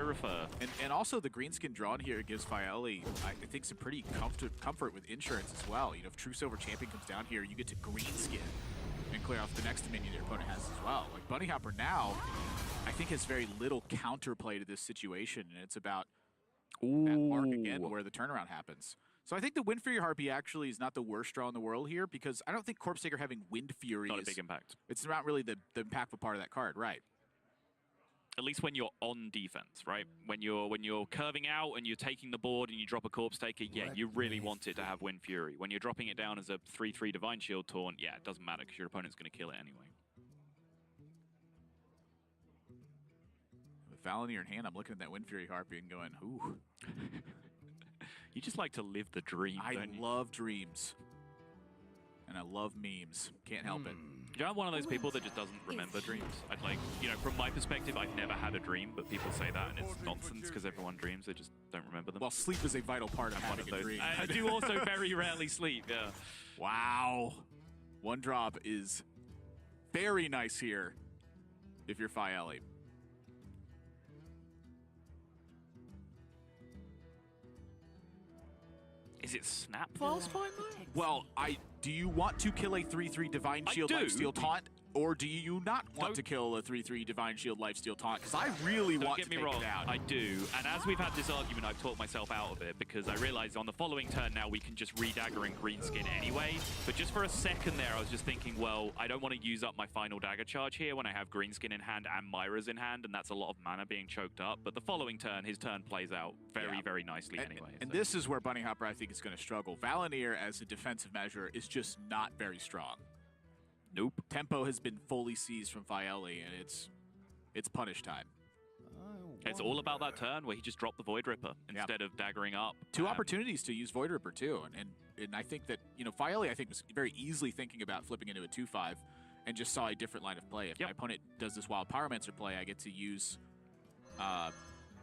prefer. And also the green skin drawn here gives Faeli, I think, some pretty comfort with insurance as well. You know, if True Silver Champion comes down here, you get to green skin and clear off the next minion your opponent has as well. Like BunnyHoppor now, I think has very little counterplay to this situation, and it's about that mark again where the turnaround happens. So I think the Wind Fury Harpy actually is not the worst draw in the world here, because I don't think Corpse Taker having Wind Fury Not is a big impact. It's not really the impactful part of that card, right? At least when you're on defense, right? When you're curving out and you're taking the board and you drop a Corpse Taker, yeah, you really want it to have Wind Fury. When you're dropping it down as a 3/3 Divine Shield taunt, yeah, it doesn't matter because your opponent's going to kill it anyway. With Valinir in hand, I'm looking at that Wind Fury Harpy and going, ooh. You just like to live the dream, don't you? I love dreams. And I love memes. Can't help it. I'm one of those people that just doesn't remember dreams. I'd like, you know, from my perspective, I've never had a dream, but people say that and it's nonsense because everyone dreams, they just don't remember them. Well, sleep is a vital part of having a dream. I do also very rarely sleep, yeah. Wow. One drop is very nice here if you're Faeli. Is it Snap Valspine though? Well, do you want to kill a 3/3 Divine Shield Lifesteal Taunt, or do you not want to kill a 3/3 Divine Shield Lifesteal Taunt? Because I really want to take it down. I do, and as we've had this argument, I've talked myself out of it because I realized on the following turn now we can just re-dagger in green skin anyway. But just for a second there, I was just thinking, well, I don't want to use up my final dagger charge here when I have green skin in hand and Myra's in hand, and that's a lot of mana being choked up. But the following turn, his turn plays out very nicely anyway. And this is where BunnyHoppor, I think, is going to struggle. Valinir, as a defensive measure, is just not very strong. Nope. Tempo has been fully seized from Faeli, and it's punish time. It's all about that turn where he just dropped the Void Ripper instead of daggering up. Two opportunities to use Void Ripper too, and I think that, you know, Faeli, I think, was very easily thinking about flipping into a 2/5 and just saw a different line of play. If my opponent does this Wild Pyromancer play, I get to use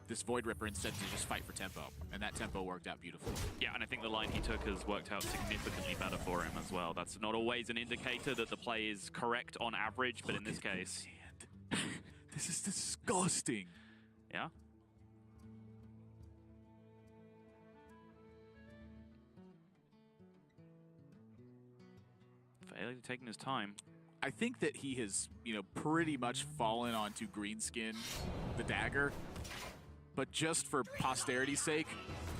this Void Ripper instead to just fight for tempo, and that tempo worked out beautifully. Yeah, and I think the line he took has worked out significantly better for him as well. That's not always an indicator that the play is correct on average, but in this case... This is disgusting. Yeah? Faeli taking his time. I think that he has, you know, pretty much fallen onto Greenskin, the dagger. But just for posterity's sake,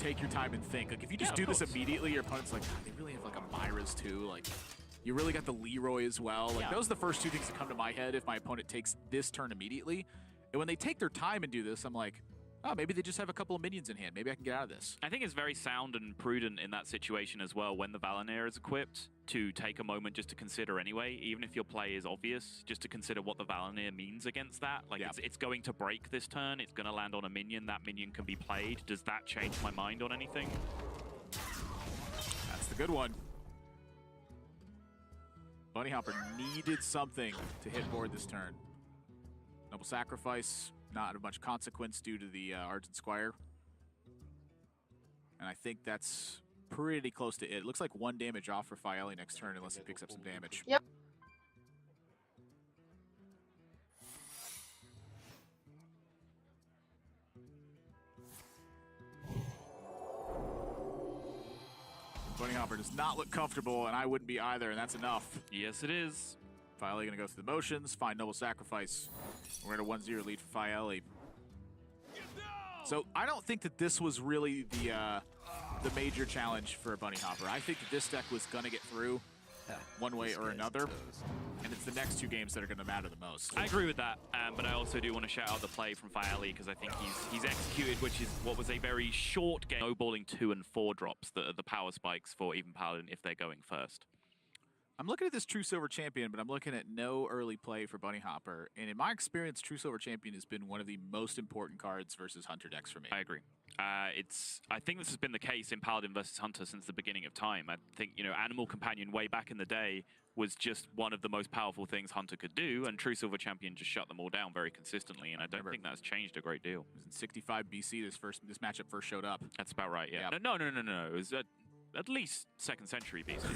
take your time and think. Like, if you just do this immediately, your opponent's like, God, they really have like a Myra's too. Like, you really got the Leroy as well. Like, those are the first two things that come to my head if my opponent takes this turn immediately. And when they take their time and do this, I'm like, oh, maybe they just have a couple of minions in hand. Maybe I can get out of this. I think it's very sound and prudent in that situation as well when the Valinir is equipped to take a moment just to consider anyway, even if your play is obvious, just to consider what the Valinir means against that. Like, it's going to break this turn. It's going to land on a minion. That minion can be played. Does that change my mind on anything? That's the good one. BunnyHoppor needed something to hit board this turn. Noble Sacrifice, not of much consequence due to the Argent Squire. And I think that's pretty close to it. It looks like 1 damage off for Faeli next turn unless he picks up some damage. Yep. BunnyHoppor does not look comfortable, and I wouldn't be either, and that's enough. Yes, it is. Faeli going to go through the motions, find Noble Sacrifice. We're in a 1-0 lead for Faeli. So I don't think that this was really the major challenge for BunnyHoppor. I think that this deck was going to get through one way or another, and it's the next 2 games that are going to matter the most. I agree with that, but I also do want to shout out the play from Faeli because I think he's executed, which is what was a very short game, snowballing 2 and 4 drops, the power spikes for even Paladin if they're going first. I'm looking at this True Silver Champion, but I'm looking at no early play for BunnyHoppor. And in my experience, True Silver Champion has been one of the most important cards versus Hunter decks for me. I agree. I think this has been the case in Paladin versus Hunter since the beginning of time. I think, you know, Animal Companion way back in the day was just one of the most powerful things Hunter could do, and True Silver Champion just shut them all down very consistently, and I don't think that's changed a great deal. It was in 65 BC this matchup first showed up. That's about right, yeah. Yep. No. It was at least 2nd century BC.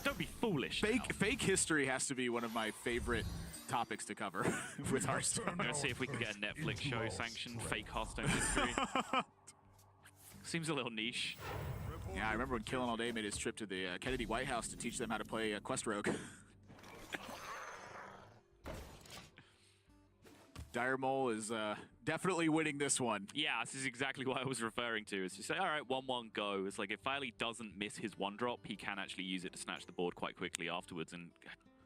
Don't be foolish. Fake history has to be one of my favorite topics to cover with Hearthstone. Let's see if we can get a Netflix show sanctioned, fake Hearthstone history. Seems a little niche. Yeah, I remember when Killin' All Day made his trip to the Kennedy White House to teach them how to play Quest Rogue. Dire Mole is definitely winning this one. Yeah, this is exactly what I was referring to. It's just say, all right, 1-1 go. It's like if Faeli doesn't miss his 1-drop, he can actually use it to snatch the board quite quickly afterwards. And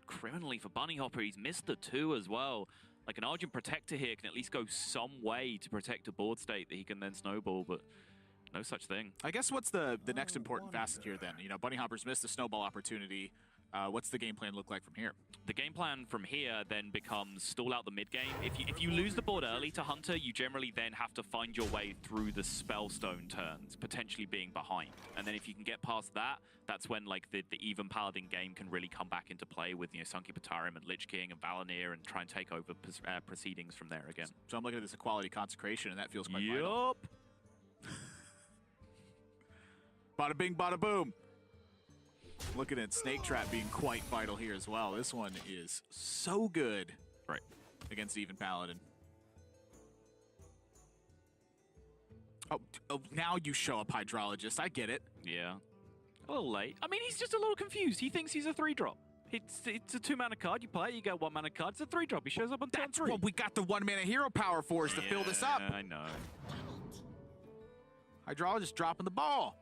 criminally for BunnyHoppor, he's missed the 2 as well. Like an Argent Protector here can at least go some way to protect a board state that he can then snowball, but no such thing. I guess what's the next important facet here then? You know, BunnyHoppor's missed the snowball opportunity. What's the game plan look like from here? The game plan from here then becomes stall out the mid game. If you lose the board early to Hunter, you generally then have to find your way through the Spellstone turns, potentially being behind. And then if you can get past that, that's when like the even Paladin game can really come back into play with, you know, Sunky Patarim and Lich King and Valanir and try and take over proceedings from there again. So I'm looking at this equality consecration, and that feels quite vital. Bada bing, bada boom. Looking at Snake Trap being quite vital here as well. This one is so good against even Paladin. Oh, now you show up, Hydrologist. I get it. Yeah. A little late. I mean, he's just a little confused. He thinks he's a 3-drop. It's a 2-mana card. You play it, you get 1-mana card. It's a 3-drop. He shows up on turn 3. That's what we got the 1-mana hero power for, is to fill this up. I know. Hydrologist dropping the ball.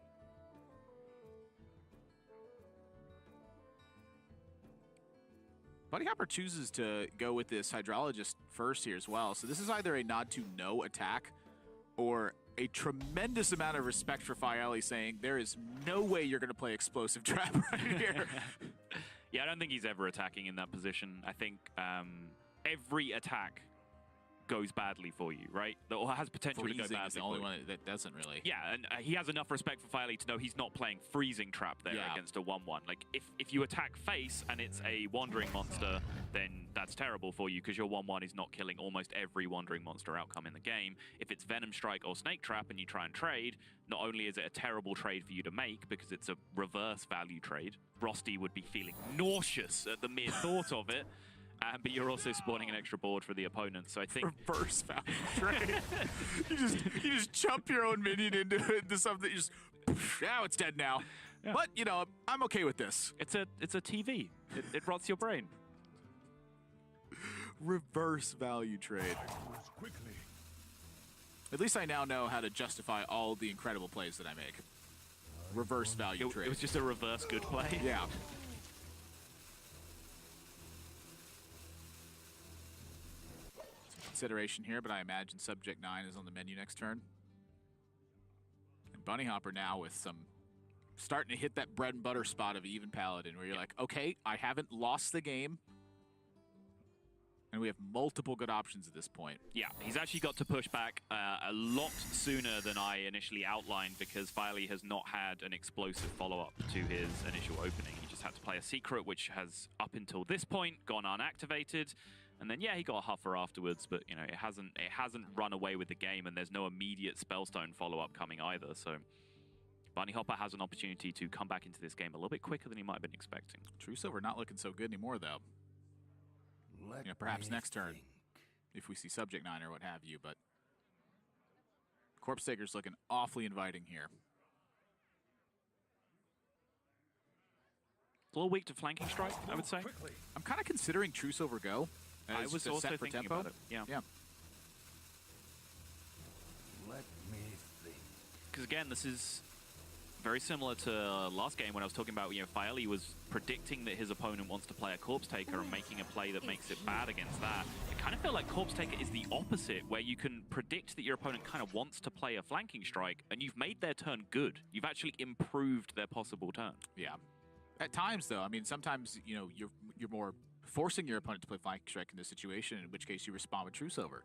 BunnyHoppor chooses to go with this Hydrologist first here as well. So this is either a nod to no attack or a tremendous amount of respect for Faeli, saying there is no way you're going to play Explosive Trap right here. Yeah, I don't think he's ever attacking in that position. I think every attack goes badly for you, right? Or has potential to go badly. Is the only one that doesn't really. Yeah, and he has enough respect for Faeli to know he's not playing Freezing Trap there against a 1-1. Like, if you attack face and it's a Wandering Monster, then that's terrible for you because your 1-1 is not killing almost every Wandering Monster outcome in the game. If it's Venom Strike or Snake Trap and you try and trade, not only is it a terrible trade for you to make because it's a reverse value trade, Frosty would be feeling nauseous at the mere thought of it, but you're also spawning an extra board for the opponent, so I think... Reverse value trade. you just chump your own minion into something, you just... Now it's dead now. Yeah. But, you know, I'm okay with this. It's a TV. It rots your brain. Reverse value trade. At least I now know how to justify all the incredible plays that I make. Reverse value trade. It was just a reverse good play? Yeah. Consideration here, but I imagine Subject 9 is on the menu next turn. And BunnyHoppor now with some starting to hit that bread and butter spot of even Paladin, where you're like, okay, I haven't lost the game, and we have multiple good options at this point. Yeah, he's actually got to push back a lot sooner than I initially outlined because Faeli has not had an explosive follow-up to his initial opening. He just had to play a secret, which has, up until this point, gone unactivated. And then, yeah, he got a Huffer afterwards, but, you know, it hasn't run away with the game, and there's no immediate Spellstone follow-up coming either. So BunnyHoppor has an opportunity to come back into this game a little bit quicker than he might have been expecting. True Silver not looking so good anymore, though. You know, perhaps next turn, if we see Subject 9 or what have you, but Corpse Taker's looking awfully inviting here. A little weak to Flanking Strike, I would say. I'm kind of considering True Silver Go. I was also thinking about it. Yeah. Let me think. Because again, this is very similar to last game when I was talking about, you know, Faeli was predicting that his opponent wants to play a Corpse Taker and making a play that makes it bad against that. I kind of feel like Corpse Taker is the opposite, where you can predict that your opponent kind of wants to play a Flanking Strike, and you've made their turn good. You've actually improved their possible turn. Yeah. At times, though, I mean, sometimes, you know, you're more forcing your opponent to play Flanking Strike in this situation, in which case you respond with True Silver.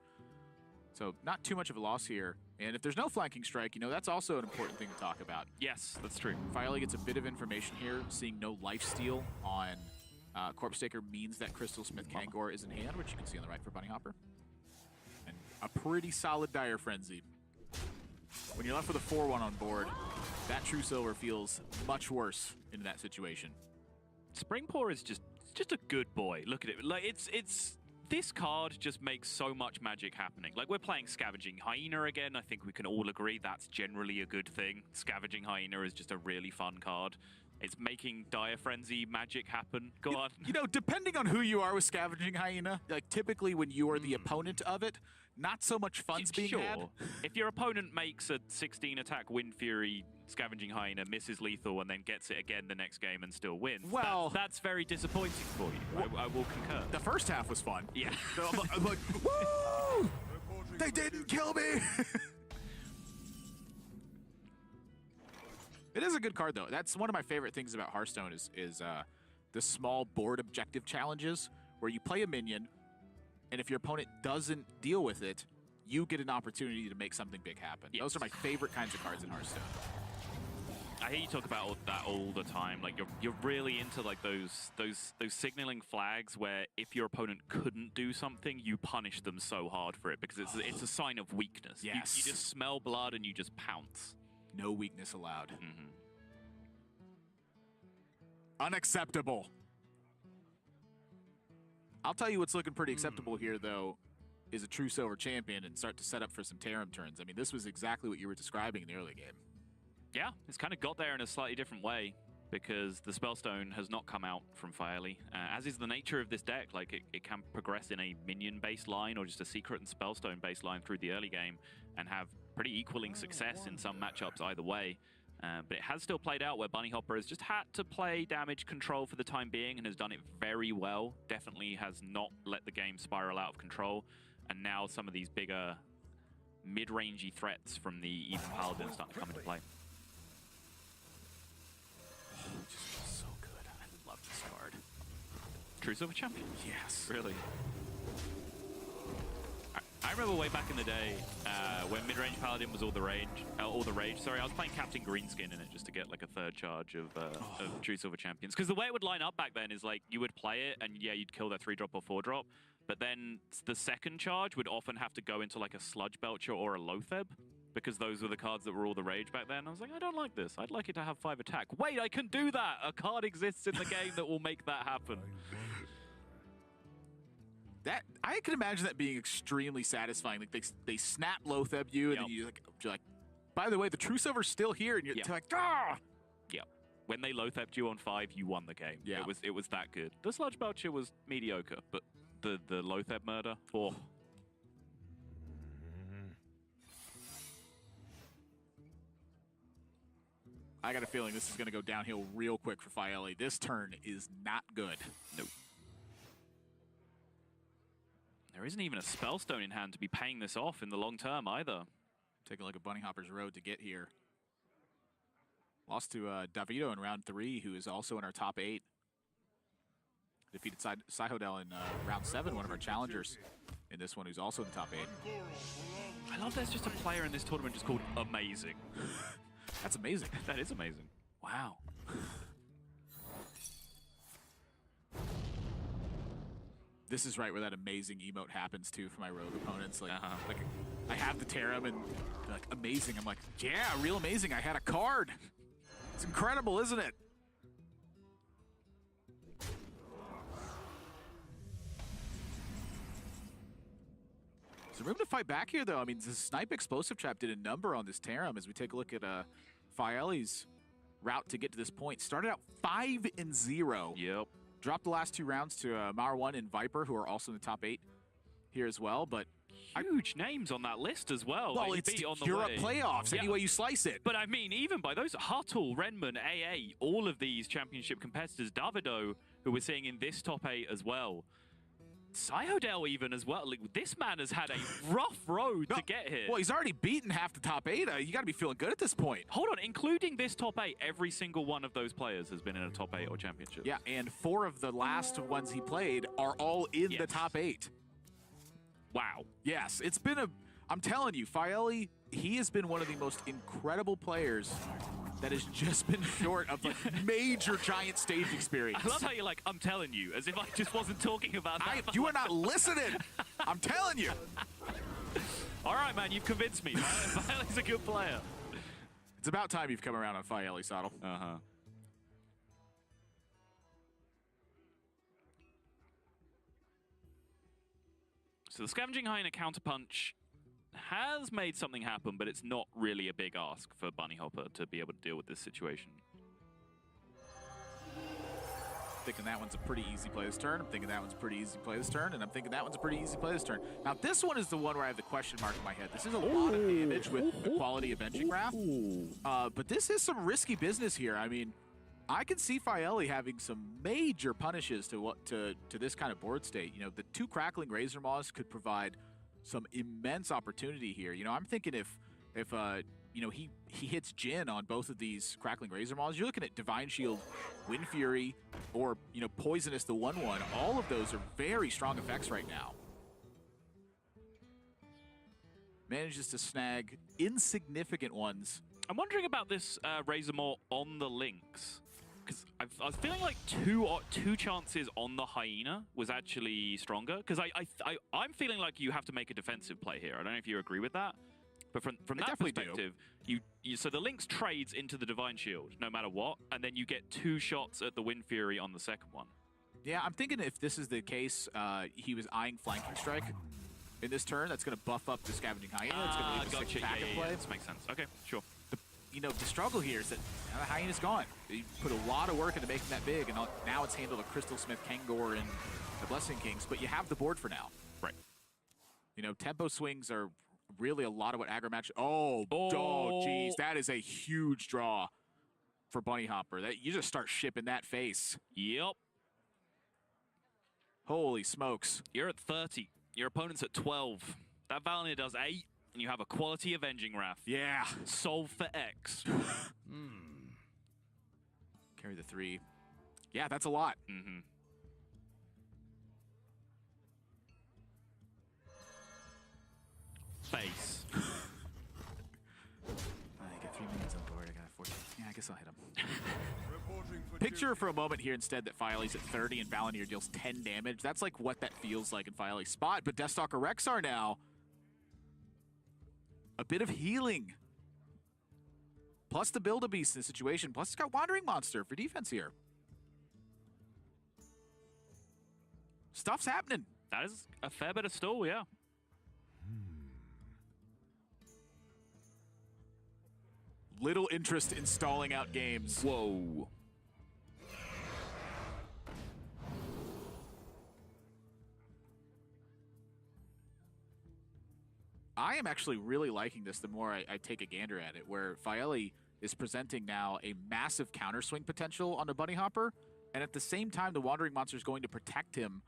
So not too much of a loss here. And if there's no Flanking Strike, you know, that's also an important thing to talk about. Yes, that's true. Faeli gets a bit of information here. Seeing no lifesteal on Corpse Taker means that Crystal Smith Kangor is in hand, which you can see on the right for BunnyHoppor. And a pretty solid Dire Frenzy. When you're left with a 4-1 on board, that True Silver feels much worse in that situation. Springpaw is just a good boy. Look at it. Like it's this card just makes so much magic happening. Like, we're playing Scavenging Hyena again. I think we can all agree that's generally a good thing. Scavenging Hyena is just a really fun card. It's making Dire Frenzy magic happen. Go on. You know, depending on who you are with Scavenging Hyena, like typically when you are the opponent of it, not so much fun's being had. If your opponent makes a 16 attack Wind Fury Scavenging Hyena, misses lethal, and then gets it again the next game and still wins, well, that's very disappointing for you. I will concur. The first half was fun. Yeah. I'm like, woo! They didn't kill me! It is a good card, though. That's one of my favorite things about Hearthstone is the small board objective challenges where you play a minion, and if your opponent doesn't deal with it, you get an opportunity to make something big happen. Yes. Those are my favorite kinds of cards in Hearthstone. I hear you talk about that all the time. Like, you're really into like those signaling flags where if your opponent couldn't do something, you punish them so hard for it because it's a sign of weakness. Yes. You just smell blood and you just pounce. No weakness allowed. Mm-hmm. Unacceptable. I'll tell you what's looking pretty acceptable here, though, is a true silver champion and start to set up for some Tarim turns. I mean, this was exactly what you were describing in the early game. Yeah, it's kind of got there in a slightly different way because the Spellstone has not come out from Faeli, as is the nature of this deck. Like, it can progress in a minion-based line or just a Secret and Spellstone-based line through the early game and have pretty equaling success in some matchups either way. But it has still played out where BunnyHoppor has just had to play damage control for the time being and has done it very well. Definitely has not let the game spiral out of control. And now some of these bigger mid-rangey threats from the Even Paladin are starting to come into play. It just feels so good. I love this card. True Silver Champion? Yes. Really? I remember way back in the day when mid-range Paladin was all the rage. Sorry, I was playing Captain Greenskin in it just to get like a third charge of True Silver Champions. Because the way it would line up back then is like you would play it and yeah, you'd kill their 3-drop or 4-drop. But then the second charge would often have to go into like a Sludge Belcher or a Lotheb because those were the cards that were all the rage back then. I was like, I don't like this. I'd like it to have 5 attack. Wait, I can do that! A card exists in the game that will make that happen. That I can imagine that being extremely satisfying. Like they snap Lotheb you, and then you're like, by the way, the True Silver's still here, and you're like, ah! Yeah. When they Lotheb'd you on 5, you won the game. Yeah. It was that good. The Sludge Belcher was mediocre, but the Lotheb murder, oh. I got a feeling this is going to go downhill real quick for Faeli. This turn is not good. Nope. There isn't even a Spellstone in hand to be paying this off in the long term either. Take a look at BunnyHoppor's road to get here. Lost to Davido in round 3, who is also in our top 8. Defeated Saihodel in round 7, one of our challengers in this one, who's also in the top 8. I love there's just a player in this tournament just called Amazing. That's amazing. That is amazing. Wow. This is right where that amazing emote happens too for my rogue opponents. Like, like I have the Tarim and they're like, amazing. I'm like, yeah, real amazing. I had a card. It's incredible, isn't it? There's room to fight back here, though. I mean, the Snipe Explosive Trap did a number on this Tarim as we take a look at Faeli's route to get to this point. Started out 5-0. Yep. Dropped the last 2 rounds to Marwan and Viper, who are also in the top 8 here as well. But huge names on that list as well. Well, like, it's on the Europe way. playoffs, any way you slice it. But I mean, even by those, Huttle, Renman, AA, all of these championship competitors, Davido, who we're seeing in this top 8 as well. Saihodel even as well. Like, this man has had a rough road to get here. Well, he's already beaten half the top 8. You got to be feeling good at this point. Hold on, including this top 8, every single one of those players has been in a top 8 or championship. Yeah, and 4 of the last ones he played are all in the top 8. Wow. Yes, it's been I'm telling you, Faeli, he has been one of the most incredible players that has just been short of like major giant stage experience. I love how you're like, I'm telling you, as if I just wasn't talking about that. You are not listening. I'm telling you. All right, man, you've convinced me. Faeli's a good player. It's about time you've come around on Faeli, Sottle. Uh-huh. So the Scavenging Hyena counterpunch has made something happen, but it's not really a big ask for BunnyHoppor to be able to deal with this situation. Thinking that one's a pretty easy play this turn. I'm thinking that one's a pretty easy play this turn, and I'm thinking that one's a pretty easy play this turn. Now, this one is the one where I have the question mark in my head. This is a lot of damage with the quality Avenging Wrath, but this is some risky business here. I mean, I can see Faeli having some major punishes to this kind of board state. You know, the 2 Crackling Razor Maws could provide some immense opportunity here. You know, I'm thinking if you know, he hits Jin on both of these Crackling Razor Maws, you're looking at Divine Shield, Wind Fury, or, you know, Poisonous the 1/1. All of those are very strong effects right now. Manages to snag insignificant ones. I'm wondering about this Razor Maw on the Lynx, because I was feeling like two chances on the Hyena was actually stronger, because I'm feeling like you have to make a defensive play here. I don't know if you agree with that. But from that perspective, so the Lynx trades into the Divine Shield no matter what, and then you get 2 shots at the Wind Fury on the second one. Yeah, I'm thinking if this is the case, he was eyeing Flanking Strike in this turn. That's going to buff up the Scavenging Hyena. It's going to leave a 6 pack in play. This makes sense. Okay, sure. You know, the struggle here is that now the Hyena's gone. He put a lot of work into making that big, and now it's handled a Crystal Smith, Kangor, and the Blessing Kings, but you have the board for now. Right. You know, tempo swings are really a lot of what aggro match. Oh, geez, that is a huge draw for BunnyHoppor. That you just start shipping that face. Yep. Holy smokes! You're at 30. Your opponent's at 12. That Valinor does 8, and you have a quality Avenging Wrath. Yeah. Solve for X. Carry the 3. Yeah, that's a lot. Mm-hmm. Face. I got 3 minions on board. I got 14. Yeah, I guess I'll hit him. Picture for a moment here instead that Faeli's at 30 and Valinor deals 10 damage. That's like what that feels like in Faeli's spot. But Deathstalker Rexar now. A bit of healing. Plus the Build-A-Beast in the situation. Plus it's got Wandering Monster for defense here. Stuff's happening. That is a fair bit of stall, yeah. Little interest in stalling out games. Whoa. I am actually really liking this the more I take a gander at it, where Faeli is presenting now a massive counter swing potential on the BunnyHoppor, and at the same time, the Wandering Monster is going to protect him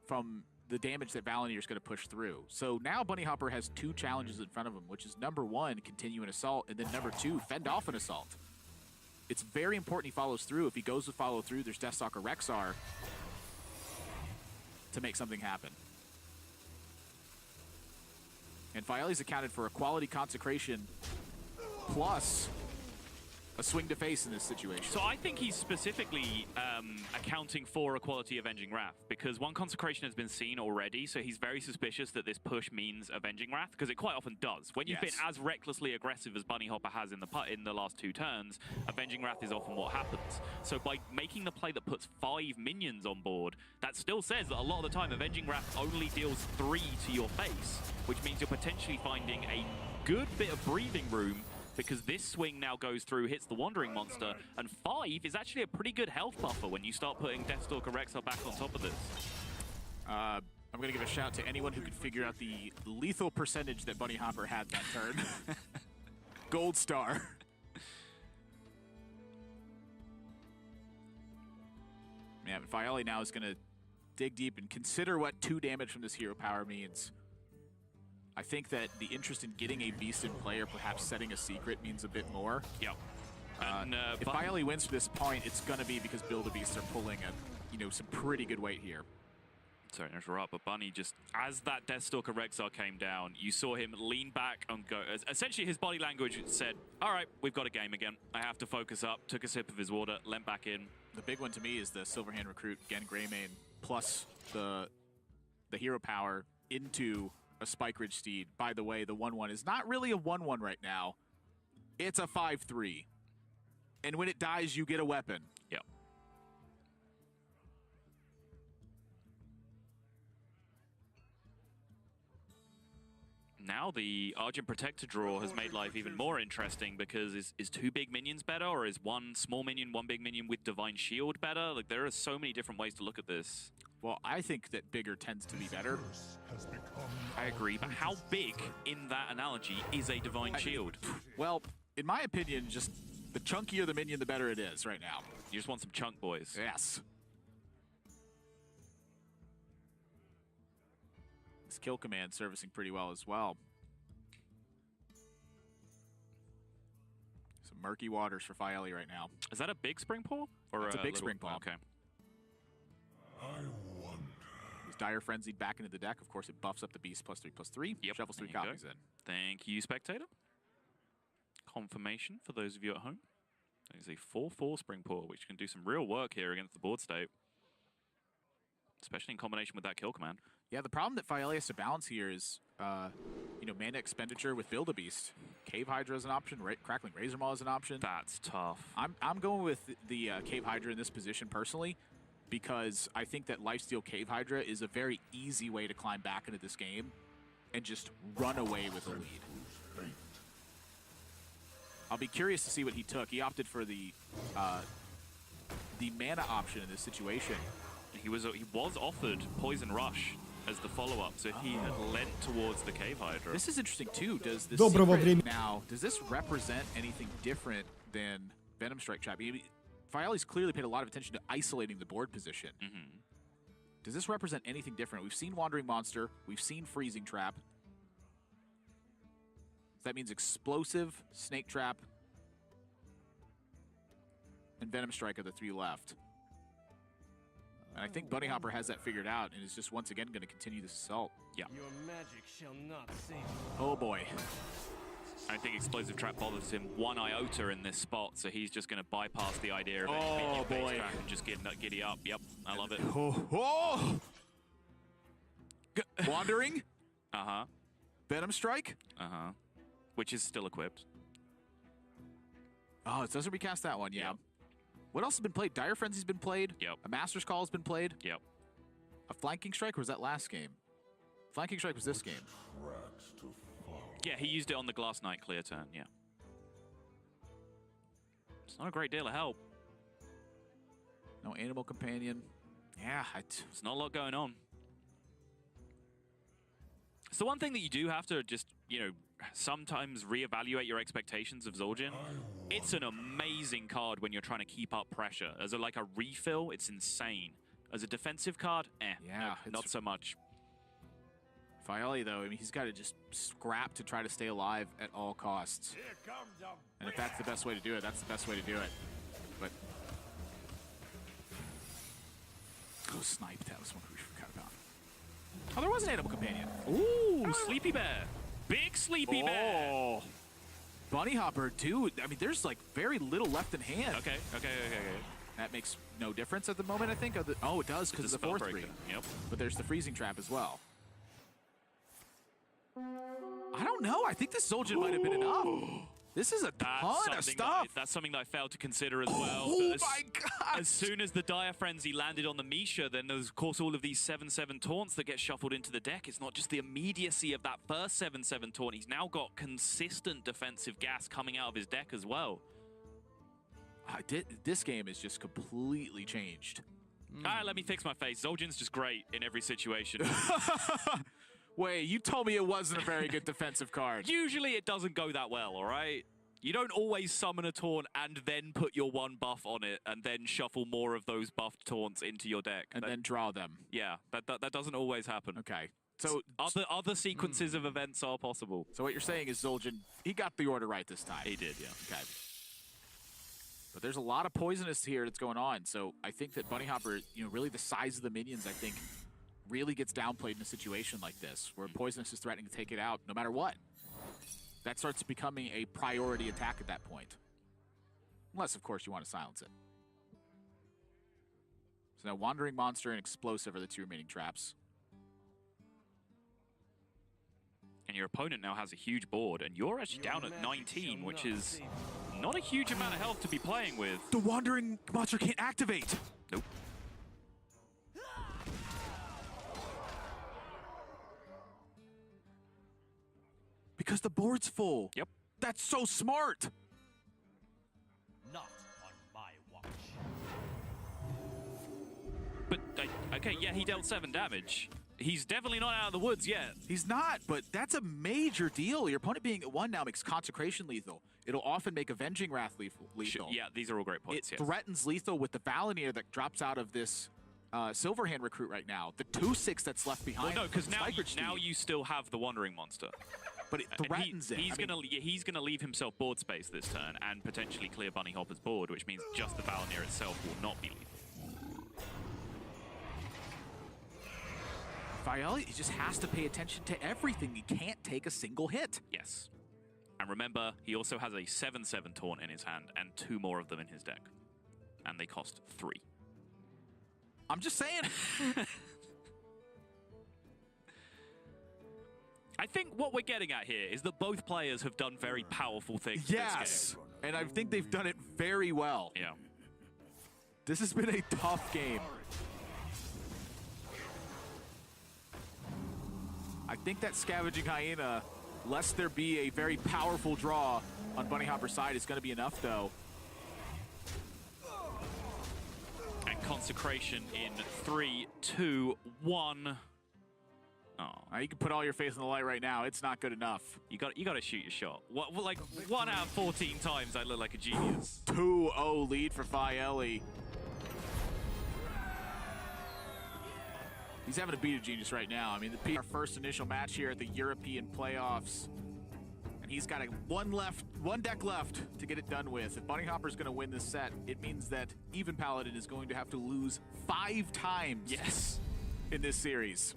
from the damage that Valinor is going to push through. So now BunnyHoppor has 2 challenges in front of him, which is number 1, continue an assault, and then number 2, fend off an assault. It's very important he follows through. If he goes to follow through, there's Deathstalker Rexar to make something happen. And Faeli's accounted for a quality consecration plus a swing to face in this situation. So I think he's specifically accounting for a quality Avenging Wrath, because 1 consecration has been seen already, so he's very suspicious that this push means Avenging Wrath, because it quite often does. When you've been as recklessly aggressive as BunnyHoppor has in the last 2 turns, Avenging Wrath is often what happens. So by making the play that puts 5 minions on board, that still says that a lot of the time Avenging Wrath only deals 3 to your face, which means you're potentially finding a good bit of breathing room, because this swing now goes through, hits the Wandering Monster, and 5 is actually a pretty good health buffer when you start putting Deathstalker Rexar back on top of this. I'm going to give a shout to anyone who could figure out the lethal percentage that BunnyHoppor had that turn. Gold star. Yeah, but Faeli now is going to dig deep and consider what 2 damage from this hero power means. I think that the interest in getting a beast in play or perhaps setting a secret means a bit more. Yep. If Faeli wins from this point, it's going to be because Build-A-Beasts are pulling some pretty good weight here. Sorry to interrupt, but Bunny just, as that Deathstalker Rexar came down, you saw him lean back and go. Essentially, his body language said, all right, we've got a game again. I have to focus up. Took a sip of his water, leant back in. The big one to me is the Silverhand Recruit, Gen Greymane, plus the hero power into a Spike Ridge Steed. By the way, the 1/1 is not really a 1/1 right now. It's a 5/3. And when it dies, you get a weapon. Yep. Now the Argent Protector draw has made life even more interesting because is 2 big minions better, or is 1 small minion, 1 big minion with Divine Shield better? Like, there are so many different ways to look at this. Well, I think that bigger tends to be better. I agree, but how big in that analogy is a Divine Shield? Well, in my opinion, just the chunkier the minion, the better it is right now. You just want some chunk boys. Yes. This kill command servicing pretty well as well. Some murky waters for Faeli right now. Is that a big spring pull? Or It's a big spring pull. Okay. He's Dire Frenzied back into the deck. Of course, it buffs up the beast +3/+3. Yep. Shuffles 3 There you copies go. in. Thank you, spectator. Confirmation for those of you at home. That is a 4/4 spring pull, which can do some real work here against the board state. Especially in combination with that kill command. Yeah, the problem that Faeli has to balance here is, you know, mana expenditure with Build-A-Beast. Cave Hydra is an option. Crackling Razor Maw is an option. That's tough. I'm going with the Cave Hydra in this position personally, because I think that Lifesteal Cave Hydra is a very easy way to climb back into this game and just run away with a lead. I'll be curious to see what he took. He opted for the mana option in this situation. He was offered Poison Rush as the follow-up, so he had lent towards the Cave Hydra. This is interesting too. Does this Доброго времени. now, does this represent anything different than Venom Strike Trap? Faeli's clearly paid a lot of attention to isolating the board position. Does this represent anything different? We've seen Wandering Monster. We've seen Freezing Trap. That means Explosive, Snake Trap, and Venom Strike are the 3 left. And I think BunnyHoppor has that figured out and is just once again going to continue this assault. Yeah. Your magic shall not save you. Oh boy. I think Explosive Trap bothers him 1 iota in this spot, so he's just going to bypass the idea of any minion base boy. trap and just giddy up. Yep, I love it. Oh! Wandering, Uh-huh, Venom Strike. uh-huh. Which is still equipped. Oh, it doesn't recast that one, yeah. Yep. What else has been played? Dire Frenzy's been played. Yep. A Master's Call has been played. Yep. A Flanking Strike, or was that last game? Flanking Strike was this game. Yeah, he used it on the Glass Knight clear turn, yeah. It's not a great deal of help. No Animal Companion. Yeah, There's not a lot going on. It's the one thing that you do have to just, you know, sometimes reevaluate your expectations of Zul'jin. It's an amazing card when you're trying to keep up pressure. As like a refill, it's insane. As a defensive card, Yeah, no, not so much. Faeli, though, I mean, he's got to just scrap to try to stay alive at all costs. And if that's the best way to do it, that's the best way to do it. But... Oh, Snipe, that was one we forgot about. Oh, there was an Animal Companion. Ooh, Sleepy Bear. Big Sleepy Bear. Oh, BunnyHoppor, dude. I mean, there's like very little left in hand. Okay. That makes no difference at the moment, I think. Oh, it does because of the 4/3. Yep. But there's the Freezing Trap as well. I don't know. I think this Zul'jin might have been enough. This is a ton of stuff. That's something that I failed to consider as well. Oh my god! As soon as the Dire Frenzy landed on the Misha, then there's, of course, all of these 7/7 taunts that get shuffled into the deck. It's not just the immediacy of that first 7/7 taunt. He's now got consistent defensive gas coming out of his deck as well. This game is just completely changed. All right, let me fix my face. Zul'jin's just great in every situation. Wait, you told me it wasn't a very good defensive card. Usually it doesn't go that well, all right? You don't always summon a taunt and then put your 1 buff on it and then shuffle more of those buffed taunts into your deck. And then draw them. Yeah, that doesn't always happen. Okay. So Other sequences of events are possible. So what you're saying is Zul'jin, he got the order right this time. He did, yeah. Okay. But there's a lot of poisonous here that's going on. So I think that BunnyHoppor, you know, really the size of the minions, I think, really gets downplayed in a situation like this, where poisonous is threatening to take it out no matter what. That starts becoming a priority attack at that point. Unless, of course, you want to silence it. So now Wandering Monster and Explosive are the 2 remaining traps. And your opponent now has a huge board, and you're actually down at 19, which is not a huge amount of health to be playing with. The Wandering Monster can't activate! Nope. Because the board's full. Yep. That's so smart. Not on my watch. But, okay, yeah, he dealt 7 damage. He's definitely not out of the woods yet. He's not, but that's a major deal. Your opponent being at 1 now makes Consecration lethal. It'll often make Avenging Wrath lethal. Yeah, these are all great points. It Yes. threatens lethal with the Valenier that drops out of this Silverhand recruit right now. The 2/6 that's left behind. Well, no, because now, Spikeridge now Steed. you still have the Wandering Monster. But it threatens it. He's I mean, he's gonna leave himself board space this turn and potentially clear BunnyHoppor's board, which means just the Valenier itself will not be lethal. Faeli, he just has to pay attention to everything. He can't take a single hit. Yes. And remember, he also has a 7/7 taunt in his hand and 2 more of them in his deck. And they cost 3. I'm just saying. I think what we're getting at here is that both players have done very powerful things Yes. this game. And I think they've done it very well. Yeah. This has been a tough game. I think that Scavenging Hyena, lest there be a very powerful draw on BunnyHoppor's side, is going to be enough, though. And Consecration in 3, 2, 1. Oh, You can put all your faith in the light right now. It's not good enough. you got to shoot your shot. What, like 1 out of 14 times I look like a genius. 2-0 lead for Faeli. He's having to beat a genius right now. I mean, our first initial match here at the European playoffs. And he's got one deck left to get it done with. If BunnyHoppor's going to win this set, it means that even Paladin is going to have to lose 5 times Yes. in this series.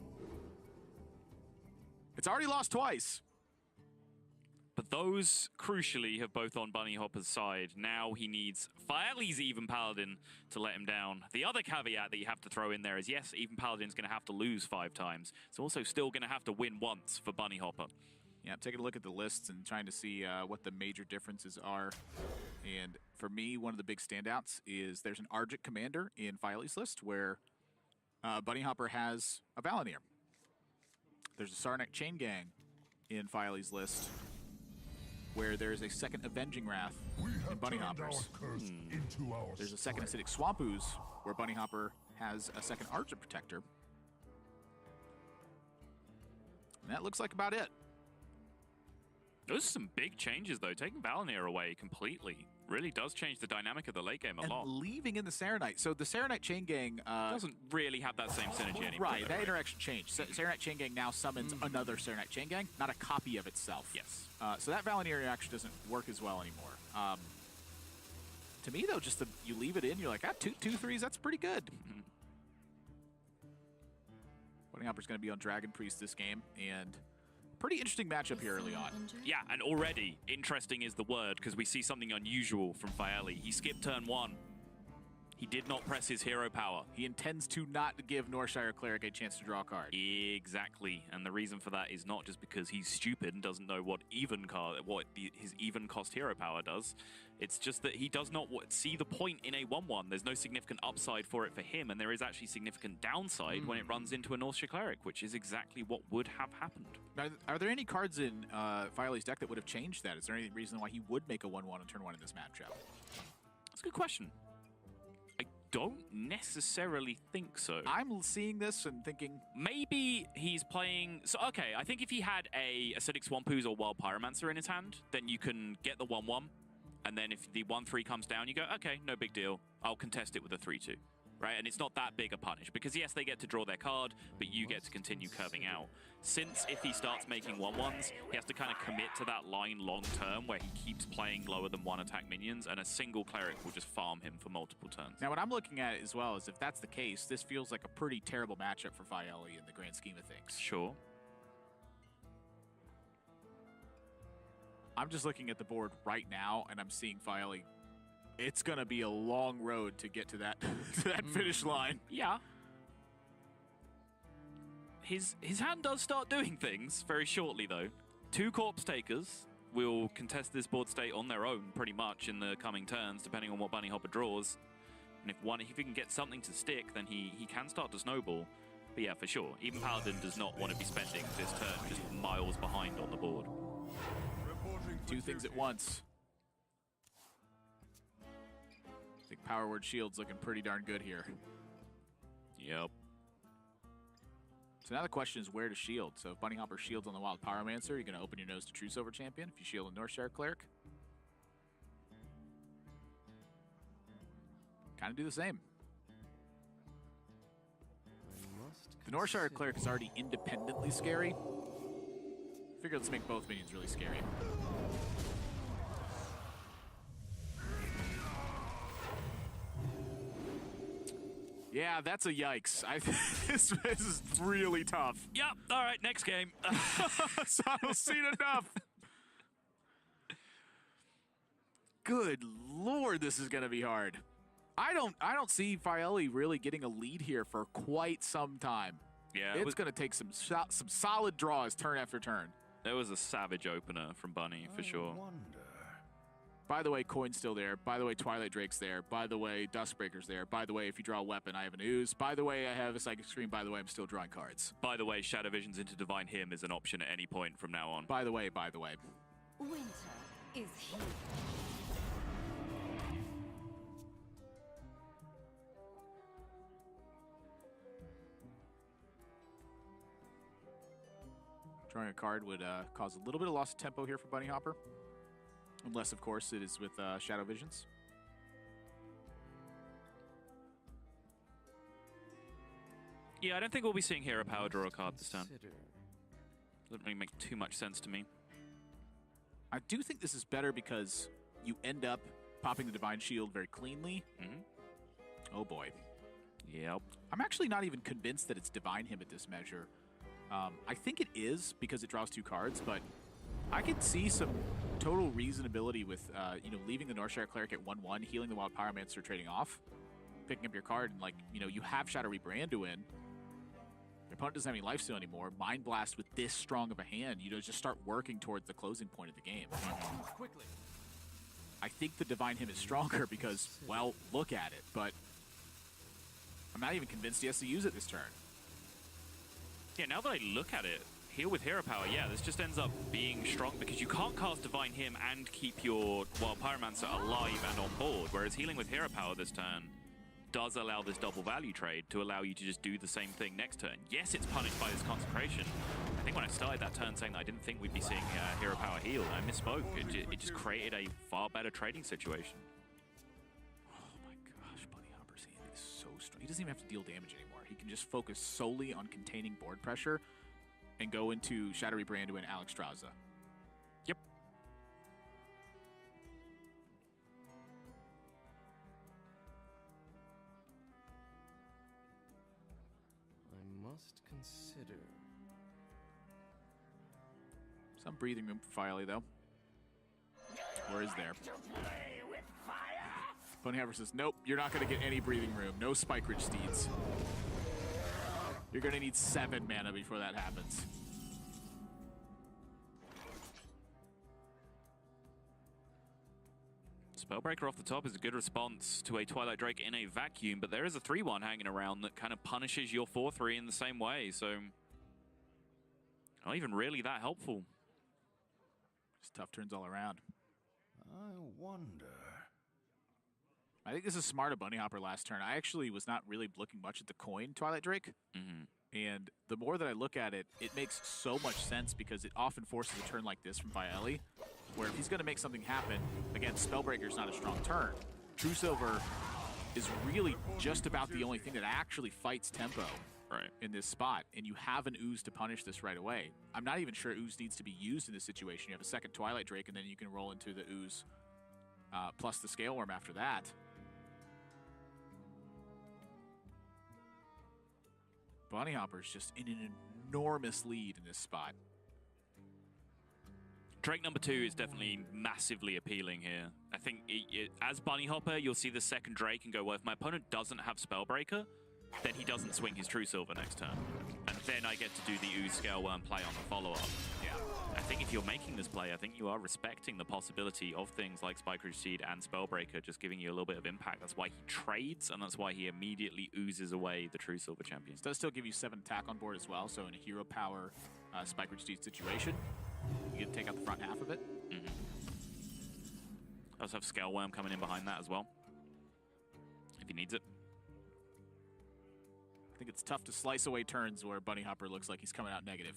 It's already lost twice. But those, crucially, have both on BunnyHoppor's side. Now he needs Faeli's Even Paladin to let him down. The other caveat that you have to throw in there is, yes, Even Paladin's going to have to lose 5 times. It's also still going to have to win once for BunnyHoppor. Yeah, I'm taking a look at the lists and trying to see what the major differences are. And for me, one of the big standouts is there's an Argent Commander in Faeli's list where BunnyHoppor has a Valenier. There's a Sarnak Chain Gang in Faeli's list where there's a second Avenging Wrath in BunnyHoppor's. There's a second Acidic Swamp Ooze where BunnyHoppor has a second Argent Protector. And that looks like about it. Those are some big changes, though. Taking Valenier away completely really does change the dynamic of the late game a lot. And leaving in the Serenite. So the Serenite Chain Gang... Doesn't really have that same synergy anymore. Right, that interaction changed. Serenite Chain Gang now summons another Serenite Chain Gang, not a copy of itself. Yes. So that Valenier interaction doesn't work as well anymore. To me, though, just you leave it in, you're like, 2/3s, that's pretty good. BunnyHoppor's going to be on Dragon Priest this game, and pretty interesting matchup here early on. Yeah, and already interesting is the word, because we see something unusual from Faeli. He skipped turn 1. He did not press his hero power. He intends to not give Northshire Cleric a chance to draw a card. Exactly, and the reason for that is not just because he's stupid and doesn't know what his even cost hero power does. It's just that he does not see the point in a 1/1. There's no significant upside for it for him, and there is actually significant downside when it runs into a Northshire Cleric, which is exactly what would have happened. Are there any cards in Faeli's deck that would have changed that? Is there any reason why he would make a 1/1 on turn 1 in this matchup? That's a good question. I don't necessarily think so. I'm seeing this and thinking... Maybe he's playing... So, okay, I think if he had a Acidic Swamp Ooze or Wild Pyromancer in his hand, then you can get the 1/1. And then if the 1/3 comes down, you go, okay, no big deal. I'll contest it with a 3/2, right? And it's not that big a punish because, yes, they get to draw their card, but you get to continue curving out. Since if he starts making 1/1s, he has to kind of commit to that line long term where he keeps playing lower than 1 attack minions, and a single cleric will just farm him for multiple turns. Now, what I'm looking at as well is if that's the case, this feels like a pretty terrible matchup for Faeli in the grand scheme of things. Sure. I'm just looking at the board right now, and I'm seeing Faeli. It's going to be a long road to get to that finish line. Yeah. His hand does start doing things very shortly, though. 2 Corpse Takers will contest this board state on their own, pretty much, in the coming turns, depending on what BunnyHoppor draws. And if he can get something to stick, then he can start to snowball. But yeah, for sure, even Paladin does not want to be spending this turn just miles behind on the board. things at once. I think Power Word Shield's looking pretty darn good here. Yep. So now the question is where to shield. So if BunnyHoppor shields on the Wild Pyromancer, you're going to open your nose to True Silver Champion. If you shield on Northshire Cleric, kind of do the same. The Northshire Cleric is already independently scary. Figure let's make both minions really scary. Yeah, that's a yikes. This is really tough. Yep. All right, next game. So I've seen enough. Good Lord, this is gonna be hard. I don't see Faeli really getting a lead here for quite some time. Yeah, it's gonna take some solid draws turn after turn. There was a savage opener from Bunny for sure. By the way, Coin's still there. By the way, Twilight Drake's there. By the way, Duskbreaker's there. By the way, if you draw a weapon, I have an ooze. By the way, I have a Psychic Scream. By the way, I'm still drawing cards. By the way, Shadow Visions into Divine Hymn is an option at any point from now on. By the way. Winter is here. Drawing a card would cause a little bit of loss of tempo here for BunnyHoppor. Unless, of course, it is with Shadow Visions. Yeah, I don't think we'll be seeing Hero Power draw a card this turn. Doesn't really make too much sense to me. I do think this is better because you end up popping the Divine Shield very cleanly. Oh boy. Yep. I'm actually not even convinced that it's Divine Hymn at this measure. I think it is because it draws 2 cards, but I could see some total reasonability with leaving the Northshire Cleric at 1/1, healing the Wild Pyromancer, trading off, picking up your card, and you have Shadow Rebrand to win. Your opponent doesn't have any lifesteal anymore. Mind Blast with this strong of a hand, just start working towards the closing point of the game. Quickly. I think the Divine Hymn is stronger because, well, look at it, but I'm not even convinced he has to use it this turn. Yeah, now that I look at it, heal with Hero Power, yeah, this just ends up being strong because you can't cast Divine Hymn and keep your Wild Pyromancer alive and on board, whereas healing with Hero Power this turn does allow this double value trade to allow you to just do the same thing next turn. Yes, it's punished by this Consecration. I think when I started that turn saying that I didn't think we'd be seeing Hero Power heal, I misspoke. It just created a far better trading situation. Oh my gosh, BunnyHoppor's hand is so strong. He doesn't even have to deal damage anymore. He can just focus solely on containing board pressure and go into Shadow Rebrand to win Alexstrasza. Yep. I must consider. Some breathing room for Faeli, though. Or is there? BunnyHoppor says, nope, you're not going to get any breathing room. No Spike Ridge Steeds. You're going to need 7 mana before that happens. Spellbreaker off the top is a good response to a Twilight Drake in a vacuum, but there is a 3/1 hanging around that kind of punishes your 4/3 in the same way, so not even really that helpful. Just tough turns all around. I wonder. I think this is smart of BunnyHoppor last turn. I actually was not really looking much at the coin Twilight Drake. And the more that I look at it, it makes so much sense because it often forces a turn like this from Faeli, where if he's going to make something happen, again, Spellbreaker's not a strong turn. True Silver is really just about the only thing that actually fights tempo in this spot, and you have an Ooze to punish this right away. I'm not even sure Ooze needs to be used in this situation. You have a second Twilight Drake, and then you can roll into the Ooze plus the Scale Worm after that. BunnyHoppor's just in an enormous lead in this spot. Drake number 2 is definitely massively appealing here. I think as BunnyHoppor, you'll see the second Drake and go, well, if my opponent doesn't have Spellbreaker, then he doesn't swing his True Silver next turn. And then I get to do the Ooze Scale Worm play on the follow-up. Yeah. I think if you're making this play, I think you are respecting the possibility of things like Spike Ridge Seed and Spellbreaker just giving you a little bit of impact. That's why he trades, and that's why he immediately oozes away the True Silver Champion. This does still give you 7 attack on board as well, so in a Hero Power Spike Ridge Seed situation, you get to take out the front half of it. Does have Scale Worm coming in behind that as well, if he needs it. I think it's tough to slice away turns where BunnyHoppor looks like he's coming out negative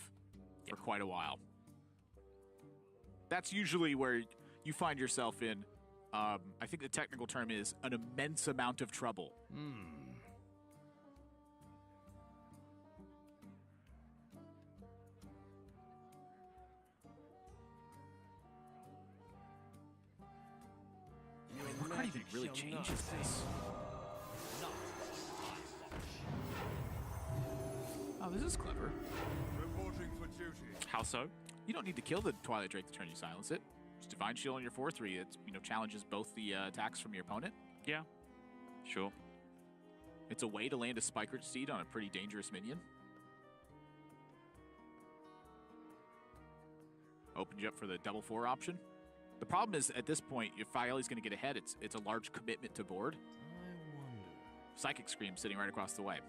for quite a while. That's usually where you find yourself in, I think the technical term is an immense amount of trouble. What kind of really changes this? Not on my watch. Oh, this is clever. Reporting for duty. How so? You don't need to kill the Twilight Drake to turn you silence it. Just Divine Shield on your 4/3. It challenges both the attacks from your opponent. Yeah, sure. It's a way to land a Spikered Steed on a pretty dangerous minion. Opens you up for the double 4 option. The problem is, at this point, if Faeli's going to get ahead, it's a large commitment to board. I wonder. Psychic Scream sitting right across the way.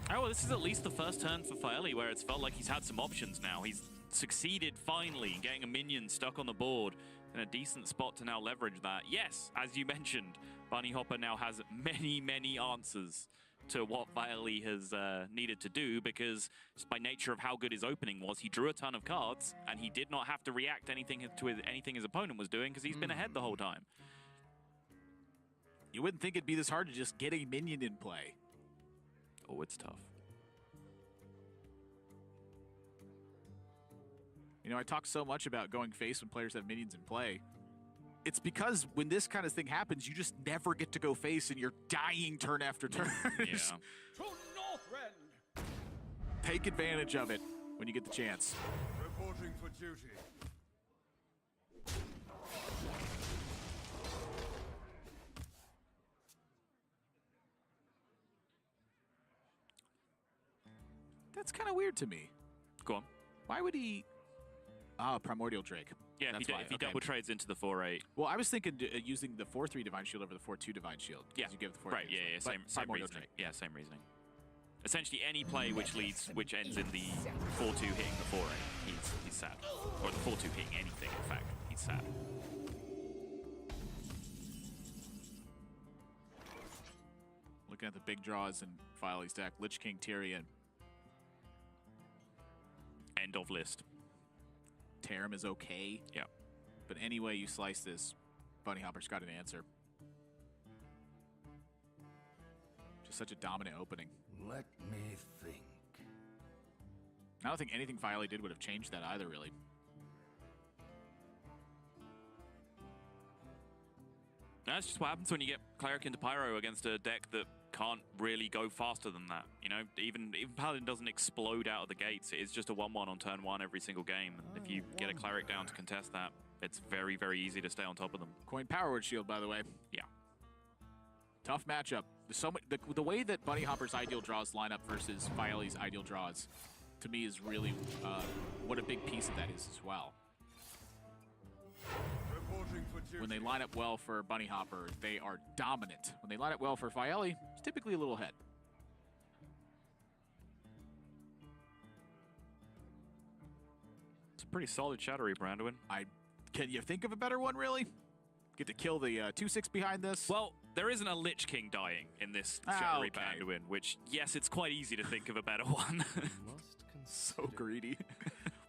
Oh, well, this is at least the first turn for Faeli where it's felt like he's had some options now. He's succeeded finally in getting a minion stuck on the board in a decent spot to now leverage that. Yes, as you mentioned, BunnyHoppor now has many, many answers to what Faeli has needed to do, because just by nature of how good his opening was, he drew a ton of cards and he did not have to react anything to anything his opponent was doing because he's been ahead the whole time. You wouldn't think it'd be this hard to just get a minion in play. Oh, it's tough. I talk so much about going face when players have minions in play. It's because when this kind of thing happens, you just never get to go face and you're dying turn after turn. Yeah. To Northrend. Take advantage of it when you get the chance. Reporting for duty. That's kind of weird to me. Go on. Why would he... Ah, Primordial Drake. Yeah, That's if why. he Okay. double trades into the 4/8. Well, I was thinking using the 4/3 Divine Shield over the 4/2 Divine Shield. Yeah, You give the 4/3 right. Yeah, as well. yeah, But same Primordial reasoning. Drake. Yeah, same reasoning. Essentially, any play which ends in the 4/2 hitting the 4/8, he's sad. Or the 4/2 hitting anything, in fact, he's sad. Looking at the big draws in Faeli's deck, Lich King, Tyrion. End of list. Tarim is okay. Yeah. But any way you slice this, BunnyHoppor's got an answer. Just such a dominant opening. Let me think. I don't think anything Faeli did would have changed that either, really. That's just what happens when you get Cleric into Pyro against a deck that can't really go faster than that. Even Paladin doesn't explode out of the gates. It is just a 1/1 on turn 1 every single game. And if you get a Cleric down to contest that, it's very, very easy to stay on top of them. Coin Power Word Shield, by the way. Yeah. Tough matchup. There's so much, the way that BunnyHoppor's ideal draws line up versus Faeli's ideal draws, to me, is really what a big piece of that is as well. Reporting for duty. When they line up well for BunnyHoppor, they are dominant. When they line up well for Faeli, it's typically a little ahead. It's a pretty solid Shadowy Branduin. Can you think of a better one, really? Get to kill the 2/6 behind this. Well, there isn't a Lich King dying in this Shadowy Branduin, which, yes, it's quite easy to think of a better one. Must So greedy.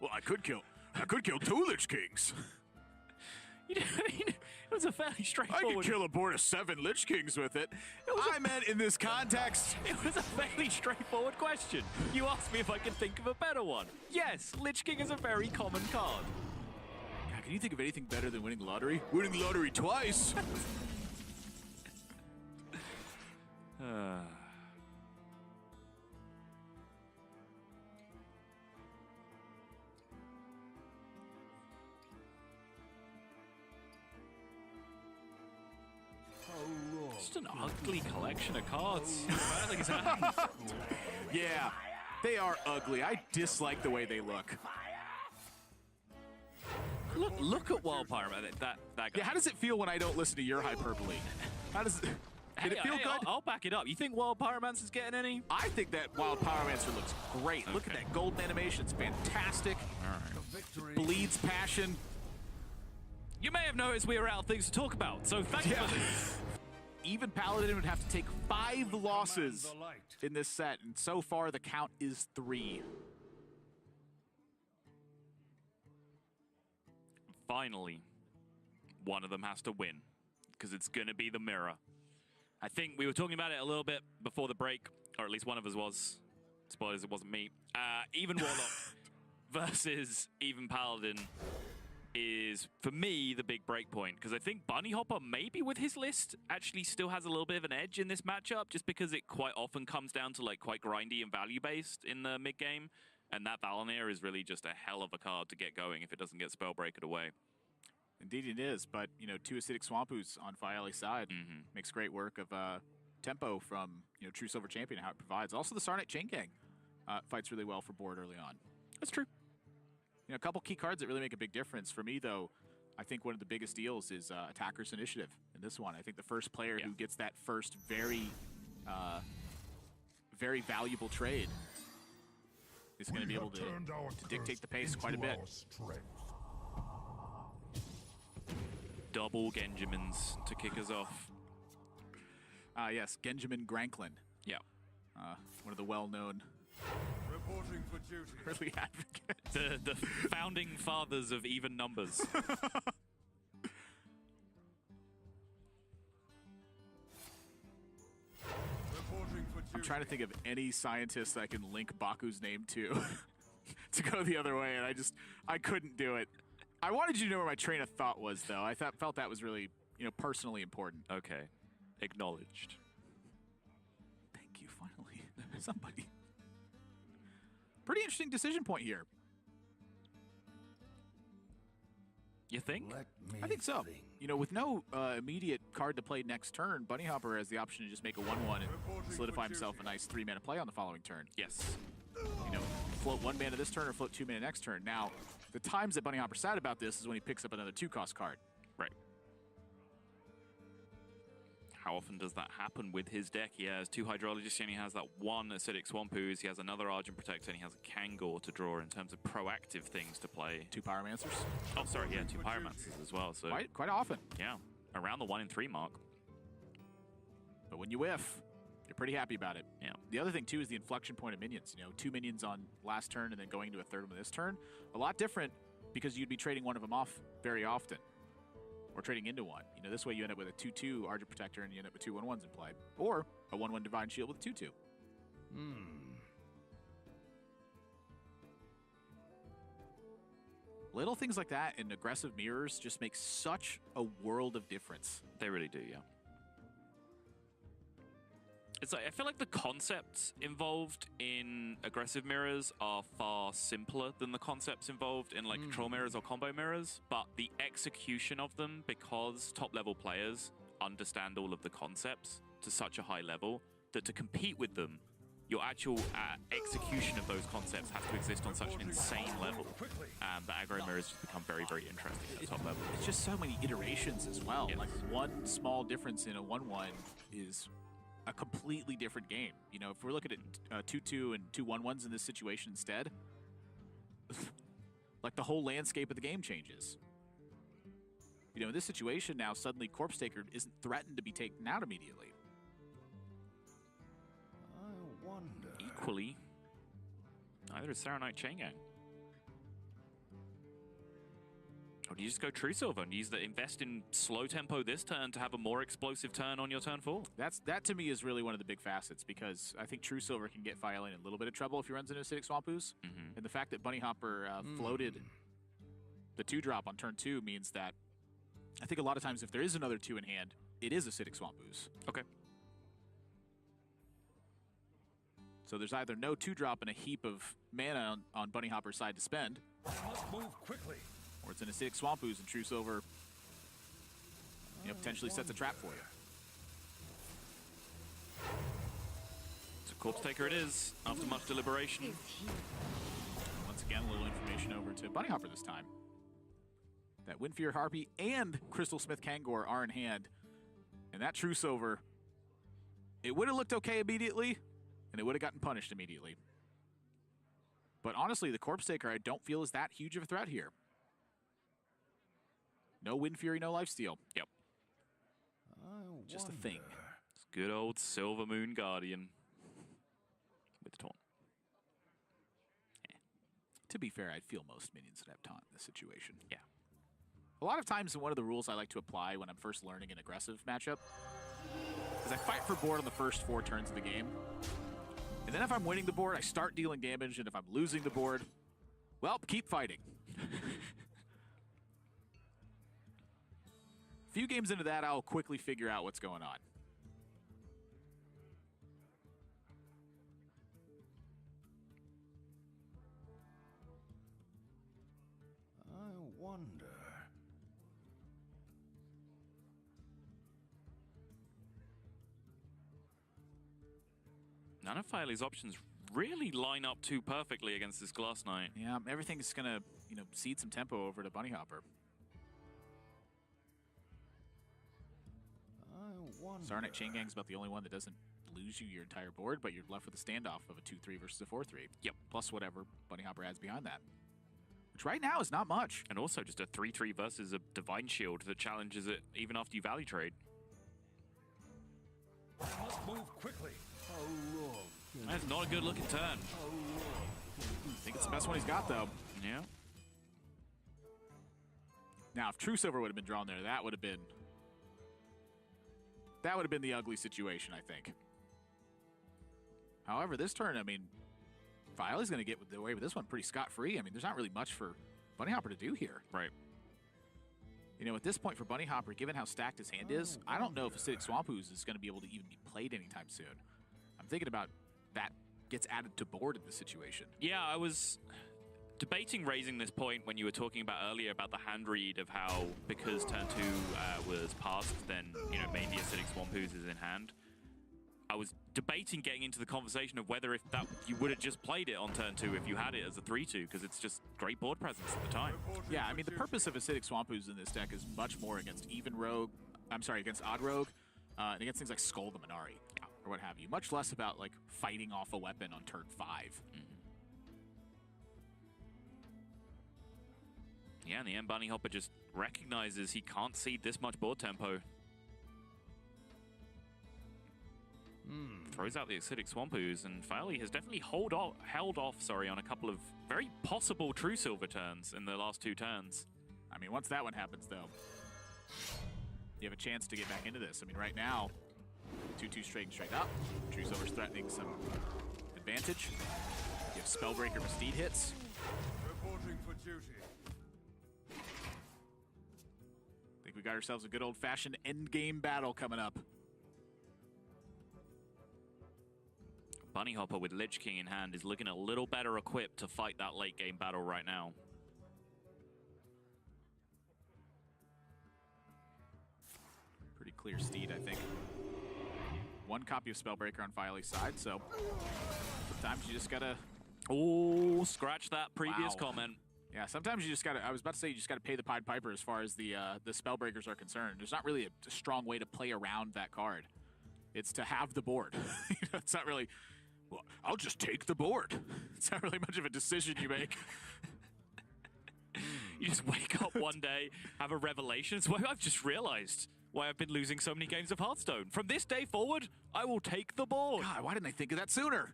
Well, I could kill 2 Lich Kings. You know what I mean? It was a fairly I could straightforward... kill a board of 7 Lich Kings with it. I meant in this context. It was a fairly straightforward question. You asked me if I could think of a better one. Yes, Lich King is a very common card. God, can you think of anything better than winning the lottery? Winning the lottery twice. Just an ugly collection of cards. Faeli's hand. Yeah, they are ugly. I dislike the way they look. Look at Wildfire, that guy. Yeah, how does it feel when I don't listen to your hyperbole? How does it... Did it feel good? I'll back it up. You think Wild Pyromancer's getting any? I think that Wild Pyromancer looks great. Look at Okay. that golden animation. It's fantastic. All right. The victory. Bleeds passion. You may have noticed we were out of things to talk about, so thank you for this. Even Paladin would have to take 5 losses Command the light. in this set, and so far the count is 3. Finally, one of them has to win, because it's going to be the mirror. I think we were talking about it a little bit before the break, or at least one of us was. Spoilers, it wasn't me. Even Warlock versus Even Paladin is, for me, the big break point, because I think BunnyHoppor, maybe with his list, actually still has a little bit of an edge in this matchup, just because it quite often comes down to like quite grindy and value-based in the mid-game, and that Valenier is really just a hell of a card to get going if it doesn't get Spellbreakered away. Indeed it is, but, you know, 2 Acidic Swampus on Faeli's side makes great work of tempo from, you know, True Silver Champion, how it provides. Also, the Sarnite Chain Gang fights really well for board early on. That's true. You know, a couple key cards that really make a big difference. For me, though, I think one of the biggest deals is Attacker's Initiative in this one. I think the first player who gets that first very valuable trade is going to be able to dictate the pace quite a bit. Double Genjamins to kick us off. Yes, Genjamin Granklin, Yeah. one of the well-known Reporting for duty. early advocates. The founding fathers of even numbers. Reporting for duty. I'm trying to think of any scientist I can link Baku's name to to go the other way, and I couldn't do it. I wanted you to know where my train of thought was, though. I felt that was really, you know, personally important. Okay. Acknowledged. Thank you, finally. Somebody. Pretty interesting decision point here. You think? Let me I think so. You know, with no immediate card to play next turn, BunnyHoppor has the option to just make a 1/1 and solidify himself a nice 3-mana play on the following turn. Yes. You know, float 1 mana this turn or float 2 mana next turn. Now, the times that BunnyHoppor's sad about this is when he picks up another 2-cost card. Right. How often does that happen with his deck? He has 2 Hydrologists and he has that 1 Acidic Swampus. He has another Argent Protector and he has a Kangor to draw in terms of proactive things to play. 2 Pyromancers. Oh, sorry, yeah, 2 Pyromancers as well. So Quite often. yeah, around the 1 in 3 mark. But when you whiff, you're pretty happy about it. Yeah. The other thing, too, is the inflection point of minions. You know, 2 minions on last turn and then going to a third one this turn. A lot different because you'd be trading one of them off very often. Or trading into one. You know, this way you end up with a 2/2 Argent Protector and you end up with 2 1/1s in play. Or a 1/1 Divine Shield with a 2/2. Little things like that and aggressive mirrors just make such a world of difference. They really do, yeah. It's like, I feel like the concepts involved in aggressive mirrors are far simpler than the concepts involved in like control mirrors or combo mirrors, but the execution of them, because top level players understand all of the concepts to such a high level that to compete with them, your actual execution of those concepts has to exist on such an insane level that aggro mirrors just become very, very interesting at the top level. It's just so many iterations as well. Yes. Like one small difference in a 1/1 is a completely different game. You know, if we're looking at 2/2 and 2 1/1s in this situation instead, like the whole landscape of the game changes. You know, in this situation now, suddenly Corpse Taker isn't threatened to be taken out immediately. I wonder. Equally, neither is Sarah Knight Chain Gang. Or do you just go True Silver and use the invest in slow tempo this turn to have a more explosive turn on your turn 4? That to me is really one of the big facets, because I think True Silver can get Faeli in a little bit of trouble if he runs into Acidic Swampus. And the fact that BunnyHoppor floated the 2-drop on turn 2 means that I think a lot of times if there is another 2 in hand, it is Acidic Swampus. Okay. So there's either no 2-drop and a heap of mana on BunnyHoppor's side to spend, Must move quickly. or it's an Acidic Swampus and True Silver, you know, potentially sets a trap for you. So Corpse Taker it is, after much deliberation. Is here. Once again, a little information over to BunnyHoppor this time. That Windfear Harpy and Crystal Smith Kangor are in hand, and that True Silver It would have looked okay immediately, and it would have gotten punished immediately. But honestly, the Corpse Taker I don't feel is that huge of a threat here. No Wind Fury, no Lifesteal. Yep. Just a thing. It's good old Silver Moon Guardian with the taunt. To be fair, I'd feel most minions would have taunt in this situation. Yeah. A lot of times, one of the rules I like to apply when I'm first learning an aggressive matchup is I fight for board on the first 4 turns of the game. And then if I'm winning the board, I start dealing damage, and if I'm losing the board, well, keep fighting. A few games into that, I'll quickly figure out what's going on. I wonder. None of Faeli's options really line up too perfectly against this Glass Knight. Yeah, everything's gonna, cede some tempo over to BunnyHoppor. I wonder. Sarnak Chain Gang's about the only one that doesn't lose you your entire board, but you're left with a standoff of a 2-3 versus a 4-3. Yep. Plus whatever BunnyHoppor adds behind that. Which right now is not much. And also just a 3-3 versus a Divine Shield that challenges it even after you value trade. I must move quickly. That's not a good looking turn. I think it's the best one he's got, though. Yeah. Now, if True Silver would have been drawn there, that would have been the ugly situation, I think. However, this turn, I mean, Faeli's going to get away with this one pretty scot-free. I mean, there's not really much for BunnyHoppor to do here. Right. At this point for BunnyHoppor, given how stacked his hand is, I don't know if Acidic Swamp Ooze is going to be able to even be played anytime soon. I'm thinking about that gets added to board in this situation. Yeah, I was debating raising this point when you were talking about earlier about the hand read of how, because turn 2 was passed, then, maybe Acidic Swamp Ooze is in hand. I was debating getting into the conversation of whether if that you would have just played it on turn 2 if you had it as a 3-2, because it's just great board presence at the time. Yeah, I mean, the purpose of Acidic Swamp Ooze in this deck is much more against against Odd Rogue, and against things like Skull the Minari, or what have you. Much less about, like, fighting off a weapon on turn 5. Yeah, in the end, BunnyHoppor just recognizes he can't cede this much board tempo. Throws out the Acidic Swamp Ooze, and Faeli has definitely held off on a couple of very possible True Silver turns in the last 2 turns. I mean, once that one happens, though, you have a chance to get back into this. I mean, right now, 2-2 straight and straight up. True Silver's threatening some advantage. You have Spellbreaker Mystique hits. Reporting for duty. I think we got ourselves a good old-fashioned endgame battle coming up. BunnyHoppor with Lich King in hand is looking a little better equipped to fight that late game battle right now. Pretty clear steed, I think. 1 copy of Spellbreaker on Faeli's side, so sometimes you just gotta... Oh, scratch that previous Wow. comment. Yeah, sometimes you just gotta... I was about to say you just gotta pay the Pied Piper as far as the Spellbreakers are concerned. There's not really a strong way to play around that card. It's to have the board. It's not really... Well, I'll just take the board. It's not really much of a decision you make. You just wake up one day, have a revelation. It's why I've just realized why I've been losing so many games of Hearthstone. From this day forward, I will take the board. God, why didn't I think of that sooner?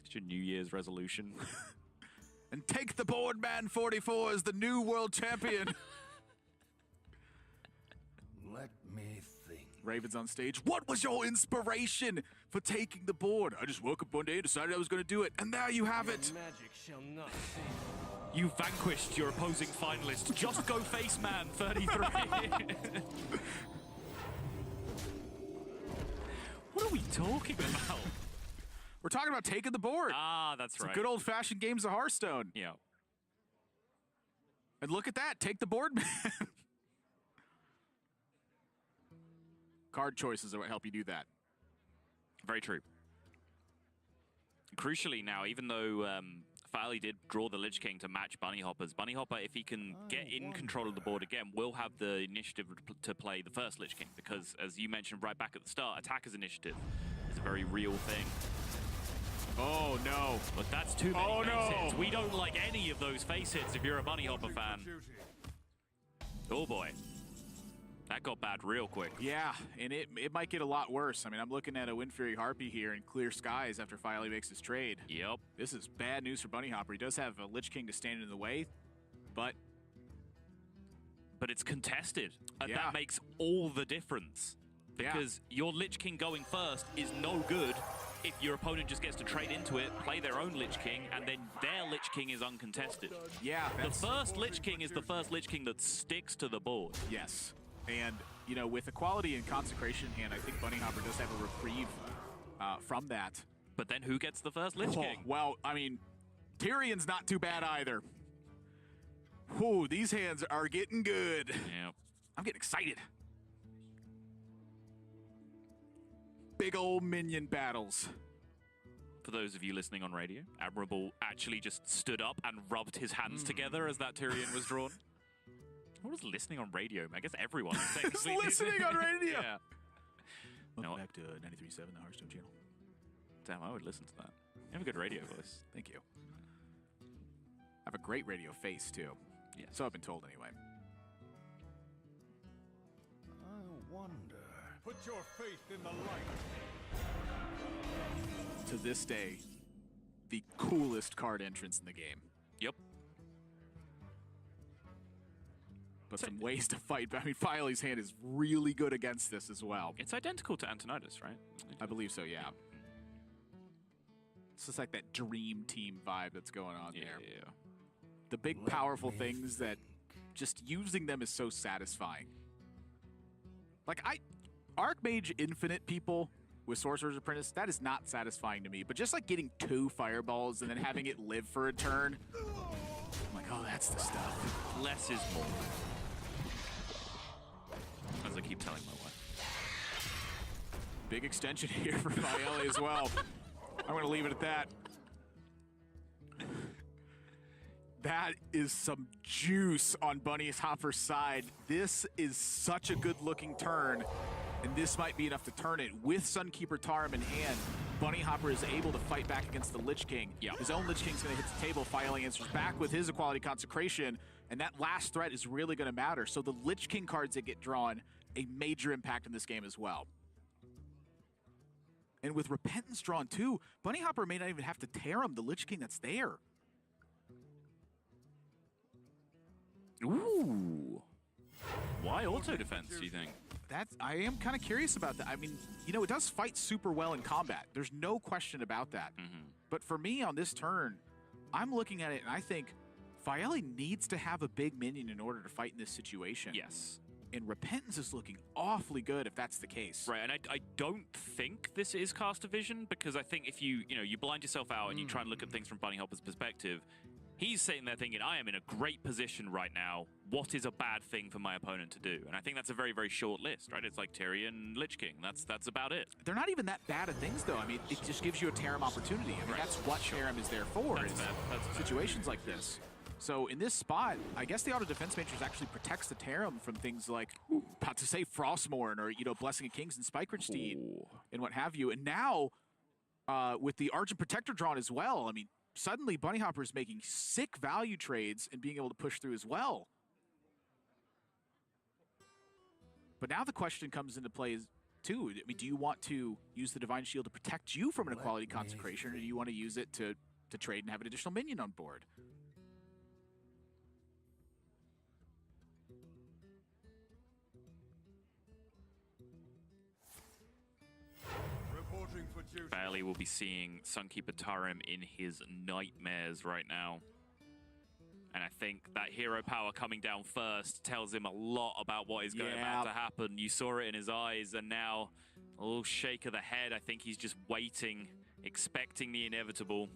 It's your New Year's resolution. And take the board, man 44 is the new world champion. Let me think. Raven's on stage. What was your inspiration for taking the board? I just woke up one day and decided I was going to do it. And there you have it. Magic shall not save. You vanquished your opposing finalist. Just go face man, 33. What are we talking about? We're talking about taking the board. Ah, that's Some right. good old-fashioned games of Hearthstone. Yeah. And look at that. Take the board, man. Card choices are what help you do that. Very true. Crucially now, even though Faeli did draw the Lich King to match BunnyHoppor's. BunnyHoppor, if he can get in control of the board again, will have the initiative to play the first Lich King, because, as you mentioned right back at the start, attacker's initiative is a very real thing. Oh, no. But that's too many face no. hits. We don't like any of those face hits if you're a BunnyHoppor fan. Oh, boy. That got bad real quick. Yeah, and it might get a lot worse. I mean, I'm looking at a Wind Fury Harpy here in clear skies after Faeli makes his trade. Yep. This is bad news for BunnyHoppor. He does have a Lich King to stand in the way, but it's contested, and Yeah. that makes all the difference. Because your Lich King going first is no good if your opponent just gets to trade into it, play their own Lich King, and then their Lich King is uncontested. yeah, The that's... first Lich King is the first Lich King that sticks to the board. Yes. And, you know, with Equality and Consecration in hand, I think BunnyHoppor does have a reprieve from that. But then who gets the first Lich King? Well, I mean, Tyrion's not too bad either. Whew, these hands are getting good. Yep. I'm getting excited. Big old minion battles. For those of you listening on radio, Admirable actually just stood up and rubbed his hands together as that Tyrion was drawn. What was listening on radio? I guess everyone. Just listening on radio. Yeah. Welcome No. back to 93.7, the Hearthstone channel. Damn, I would listen to that. You have a good radio voice. Thank you. I have a great radio face, too. Yes. So I've been told, anyway. I wonder. Put your faith in the light. To this day, the coolest card entrance in the game. Yep. But some ways to fight. I mean, Faeli's hand is really good against this as well. It's identical to Antonidas, right? I believe so, yeah. It's just like that dream team vibe that's going on there. Yeah. The big, powerful things that just using them is so satisfying. Like, Archmage Infinite people with Sorcerer's Apprentice, that is not satisfying to me. But just like getting 2 fireballs and then having it live for a turn, I'm like, oh, that's the stuff. Less is more. As I keep telling my wife. Big extension here for Faeli as well. I'm going to leave it at that. That is some juice on BunnyHoppor's side. This is such a good-looking turn, and this might be enough to turn it. With Sunkeeper Tarim in hand, BunnyHoppor is able to fight back against the Lich King. Yep. His own Lich King's going to hit the table. Faeli answers back with his Equality Consecration, and that last threat is really going to matter. So the Lich King cards that get drawn, a major impact in this game as well. And with Repentance drawn too, BunnyHoppor may not even have to tear him the Lich King that's there. Ooh. Why auto defense, do you think? I am kind of curious about that. I mean, you know, it does fight super well in combat. There's no question about that. But for me on this turn, I'm looking at it and I think Faeli needs to have a big minion in order to fight in this situation. Yes. And Repentance is looking awfully good if that's the case. Right, and I don't think this is caster vision, because I think if you blind yourself out and you try and look at things from BunnyHoppor's perspective, he's sitting there thinking, I am in a great position right now. What is a bad thing for my opponent to do? And I think that's a very, very short list, right? It's like Tyrion, Lich King. That's about it. They're not even that bad at things, though. I mean, it just gives you a Tarim opportunity. I mean, that's what Tarim is there for, That's is fair. That's fair. situations like this. So in this spot, I guess the Auto Defense Matrix actually protects the Tarim from things like, about to say Frostmourne, or, you know, Blessing of Kings and Spikeridge Steed, and what have you. And now, with the Argent Protector drawn as well, I mean, suddenly BunnyHoppor is making sick value trades and being able to push through as well. But now the question comes into play too. I mean, do you want to use the Divine Shield to protect you from an Equality Consecration, or do you want to use it to trade and have an additional minion on board? Reporting for duty. Faeli will be seeing Sunkeeper Tarim in his nightmares right now. And I think that hero power coming down first tells him a lot about what is going about to happen. You saw it in his eyes, and now a little shake of the head. I think he's just waiting, expecting the inevitable.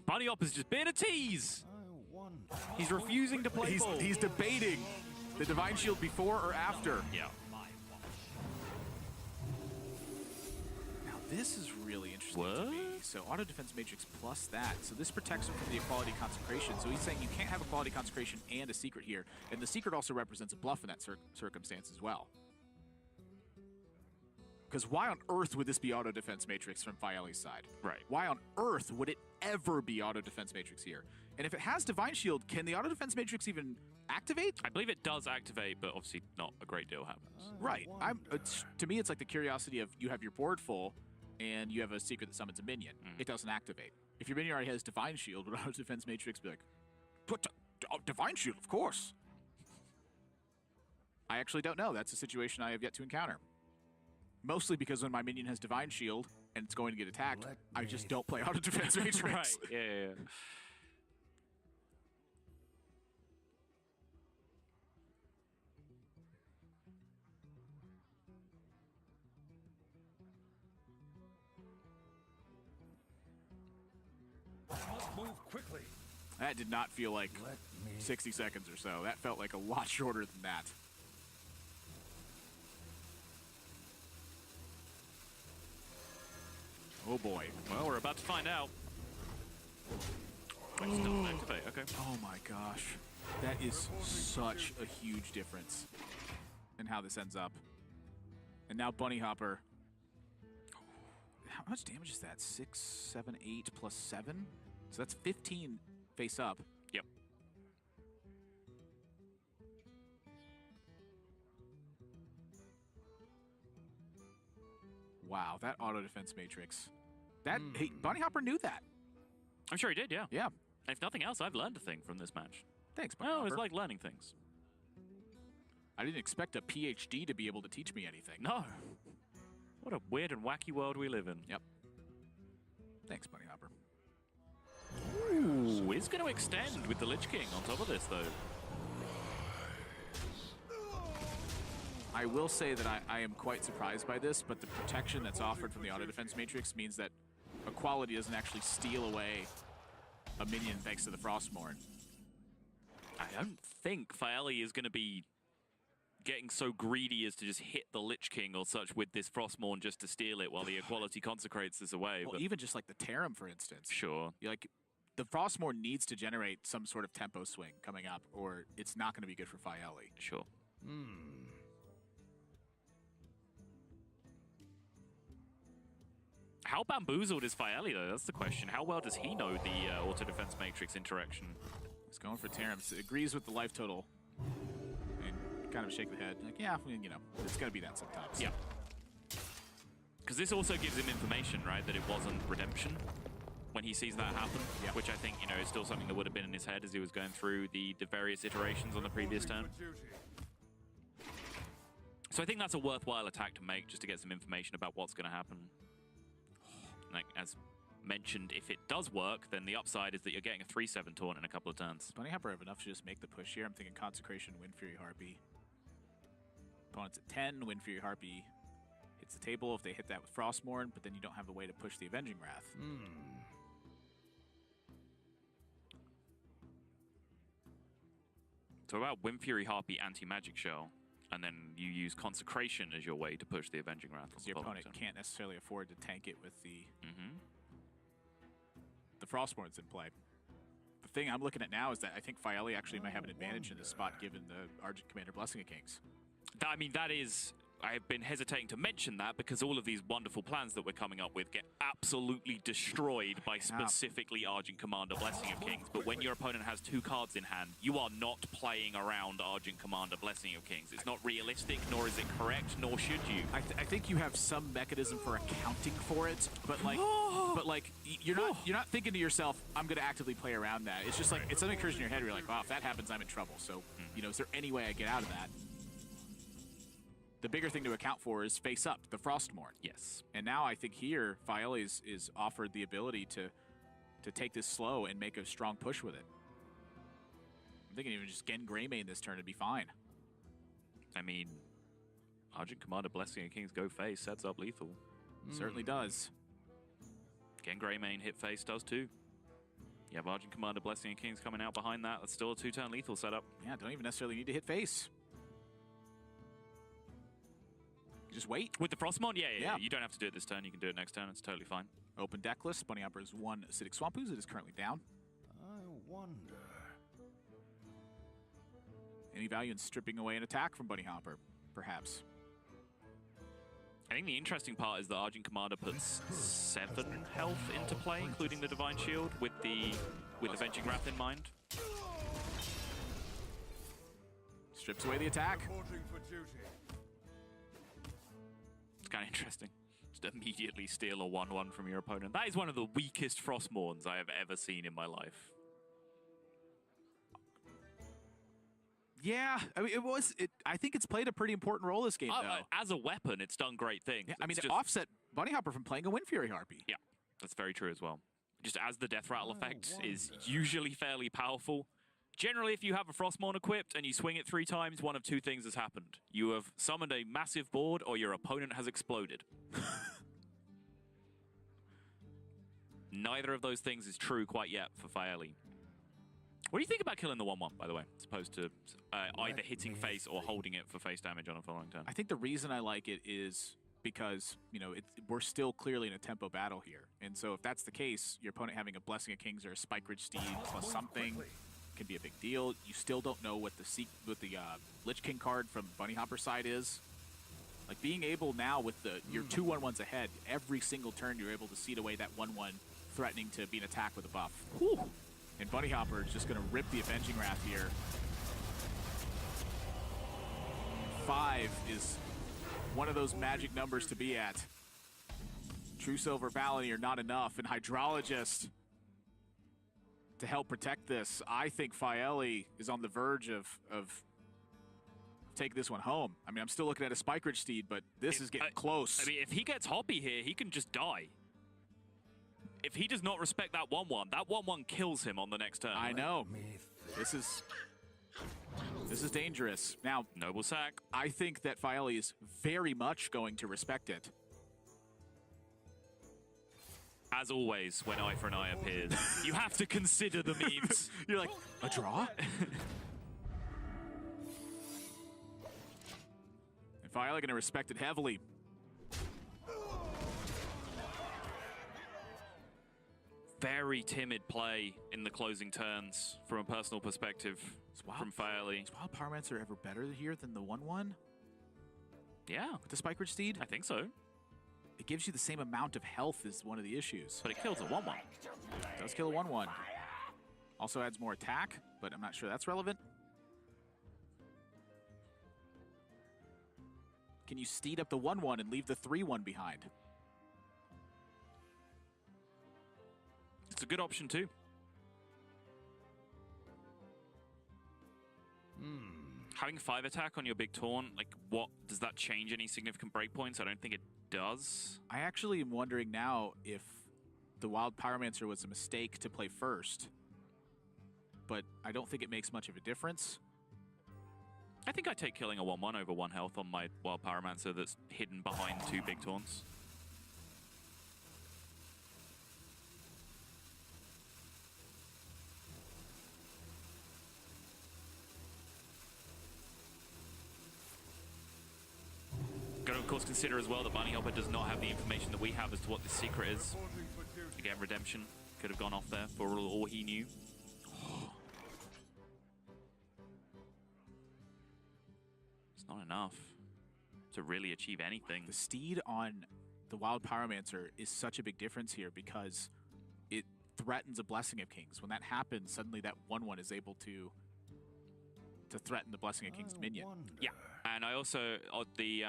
BunnyHoppor's just being a tease. I wonder. He's refusing to play ball. He's debating the Divine Shield before or after. Yeah. Now This is really interesting to What? me. So auto defense matrix plus that. So this protects him from the equality consecration. So he's saying you can't have equality consecration and a secret here. And the secret also represents a bluff in that circumstance as well. Because why on earth would this be auto defense matrix from Faeli's side? Right. Why on earth would it ever be auto defense matrix here? And if it has divine shield, can the auto defense matrix even activate? I believe it does activate, but obviously not a great deal happens. Right. To me, it's like the curiosity of you have your board full, and you have a secret that summons a minion. It doesn't activate. If your minion already has divine shield, would auto defense matrix be like, put divine shield, of course. I actually don't know. That's a situation I have yet to encounter. Mostly because when my minion has divine shield and it's going to get attacked, I just don't play auto defense matrix. Right. Yeah. Must move quickly. That did not feel like Let me 60 seconds or so. That felt like a lot shorter than that. Oh boy. Well, we're about to find out. Wait, it doesn't activate. Okay. Oh my gosh. That is such a huge difference in how this ends up. And now BunnyHoppor. How much damage is that? 6, 7, 8 plus 7? So that's 15 face up. Yep. Wow, that auto defense matrix. That hey, BunnyHoppor knew that. I'm sure he did. Yeah. Yeah. If nothing else, I've learned a thing from this match. Thanks, BunnyHoppor. No, it's like learning things. I didn't expect a PhD to be able to teach me anything. No. What a weird and wacky world we live in. Yep. Thanks, BunnyHoppor. Ooh, it's going to extend with the Lich King on top of this, though. I will say that I am quite surprised by this, but the protection that's offered from the auto defense matrix means that equality doesn't actually steal away a minion thanks to the Frostmourne. I don't think Faeli is going to be getting so greedy as to just hit the Lich King or such with this Frostmourne just to steal it while the equality consecrates this away. Well, but even just like the Tarim, for instance. sure. Like, the Frostmourne needs to generate some sort of tempo swing coming up, or it's not going to be good for Faeli. Sure. How bamboozled is Faeli, though? That's the question. How well does he know the auto defense matrix interaction? He's going for Tarim. So agrees with the life total. And kind of shake the head. Like, yeah, you know, it's going to be that sometimes. Yeah. Because this also gives him information, right, that it wasn't redemption when he sees that happen, Yeah. which I think, you know, is still something that would have been in his head as he was going through the various iterations on the previous turn. For duty. So I think that's a worthwhile attack to make, just to get some information about what's going to happen. Like, as mentioned, if it does work, then the upside is that you're getting a 3-7 taunt in a couple of turns. BunnyHoppor have enough to just make the push here. I'm thinking Consecration, Wind Fury Harpy. Opponent's at 10, Wind Fury Harpy hits the table if they hit that with Frostmourne, but then you don't have a way to push the Avenging Wrath. So about Wind Fury Harpy anti-magic shell, and then you use Consecration as your way to push the Avenging Wrath. Because your opponent can't necessarily afford to tank it with the Mm-hmm. Frostmourne's in play. The thing I'm looking at now is that I think Faeli actually might have an advantage in this spot given the Argent Commander Blessing of Kings. I mean, that is... I've been hesitating to mention that because all of these wonderful plans that we're coming up with get absolutely destroyed by specifically Argent Commander Blessing of Kings. But when your opponent has 2 cards in hand, you are not playing around Argent Commander Blessing of Kings. It's not realistic, nor is it correct, nor should you. I think you have some mechanism for accounting for it, but like, you're not thinking to yourself, I'm going to actively play around that. It's just like it's something occurs in your head where you're like, wow, if that happens, I'm in trouble. So, you know, is there any way I get out of that? The bigger thing to account for is face up, the Frostmourne. Yes. And now I think here, Faeli is offered the ability to take this slow and make a strong push with it. I'm thinking even just Gen Greymane this turn would be fine. I mean, Argent Commander Blessing of Kings go face, sets up lethal. Certainly does. Gen Greymane hit face does too. You have Argent Commander Blessing of Kings coming out behind that. That's still a 2-turn lethal setup. Yeah, don't even necessarily need to hit face. You just wait. With the Frostmon, yeah. Yeah. You don't have to do it this turn. You can do it next turn. It's totally fine. Open deck list. BunnyHoppor has 1 Acidic Swamp Ooze. It is currently down. I wonder. Any value in stripping away an attack from BunnyHoppor? Perhaps. I think the interesting part is that Argent Commander puts 7 health into play, including the Divine Shield, with Avenging Wrath in mind. Strips away the attack. Reporting for duty. It's kind of interesting. Just immediately steal a 1/1 from your opponent. That is one of the weakest Frostmorns I have ever seen in my life. Yeah, I mean, I think it's played a pretty important role this game, though. As a weapon, it's done great things. Yeah, I mean, It's it just- offset BunnyHoppor from playing a Wind Fury Harpy. Yeah, that's very true as well. Just as the Death Rattle effect is usually fairly powerful, generally if you have a Frostmourne equipped and you swing it 3 times, one of 2 things has happened. You have summoned a massive board or your opponent has exploded. Neither of those things is true quite yet for Faeli. What do you think about killing the 1/1, by the way, as opposed to either hitting face or holding it for face damage on a following turn? I think the reason I like it is because, you know, we're still clearly in a tempo battle here. And so if that's the case, your opponent having a Blessing of Kings or a Spike Ridge Steed plus something can be a big deal. You still don't know what the Lich King card from BunnyHoppor's side is. Like, being able now with your 2/1/1s ahead, every single turn you're able to seed away that 1/1 threatening to be an attack with a buff. Whew. And BunnyHoppor is just going to rip the Avenging Wrath here. 5 is one of those magic numbers to be at. True Silver Bounty are not enough, and Hydrologist to help protect this. I think Faeli is on the verge of taking this one home. I mean, I'm still looking at a Spike Ridge Steed, but this is getting close. I mean, if he gets Hoppy here, he can just die. If he does not respect that 1/1, that 1/1 kills him on the next turn. I know. This is dangerous. Now, Noble Sack. I think that Faeli is very much going to respect it. As always, when Eye for an Eye appears, you have to consider the memes. You're like, a draw? And Faeli going to respect it heavily. Very timid play in the closing turns from a personal perspective from Faeli. Is Wild Pyromancer ever better here than the 1/1? Yeah, With the Spike Ridge Steed? I think so. It gives you the same amount of health is one of the issues. But it kills a 1/1. It does kill a 1/1. Also adds more attack, but I'm not sure that's relevant. Can you steed up the 1/1 and leave the 3/1 behind? It's a good option too. Having 5 attack on your big taunt, like, what does that change any significant breakpoints? I don't think it does. I actually am wondering now if the Wild Pyromancer was a mistake to play first, but I don't think it makes much of a difference. I think I take killing a 1/1 over 1 health on my Wild Pyromancer that's hidden behind 2 big taunts. Got to, of course, consider as well that BunnyHoppor does not have the information that we have as to what this secret is. Reporting for duty. Again, Redemption could have gone off there for all he knew. It's not enough to really achieve anything. The steed on the Wild Pyromancer is such a big difference here because it threatens a Blessing of Kings. When that happens, suddenly that 1/1 is able to threaten the Blessing of Kings minion. Yeah, and I also, the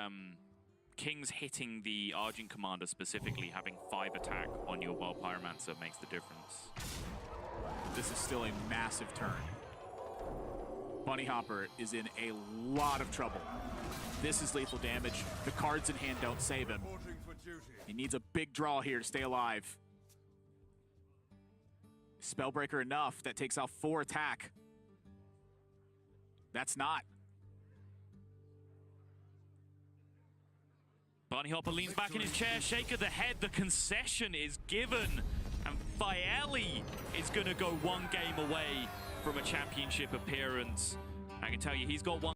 Kings hitting the Argent Commander specifically, having 5 attack on your Wild Pyromancer makes the difference. This is still a massive turn. BunnyHoppor is in a lot of trouble. This is lethal damage. The cards in hand don't save him. Reporting for duty. He needs a big draw here to stay alive. Spellbreaker enough. That takes out 4 attack. That's not. BunnyHoppor leans back in his chair, shake of the head, the concession is given, and Faeli is going to go 1 game away from a championship appearance. I can tell you, he's got one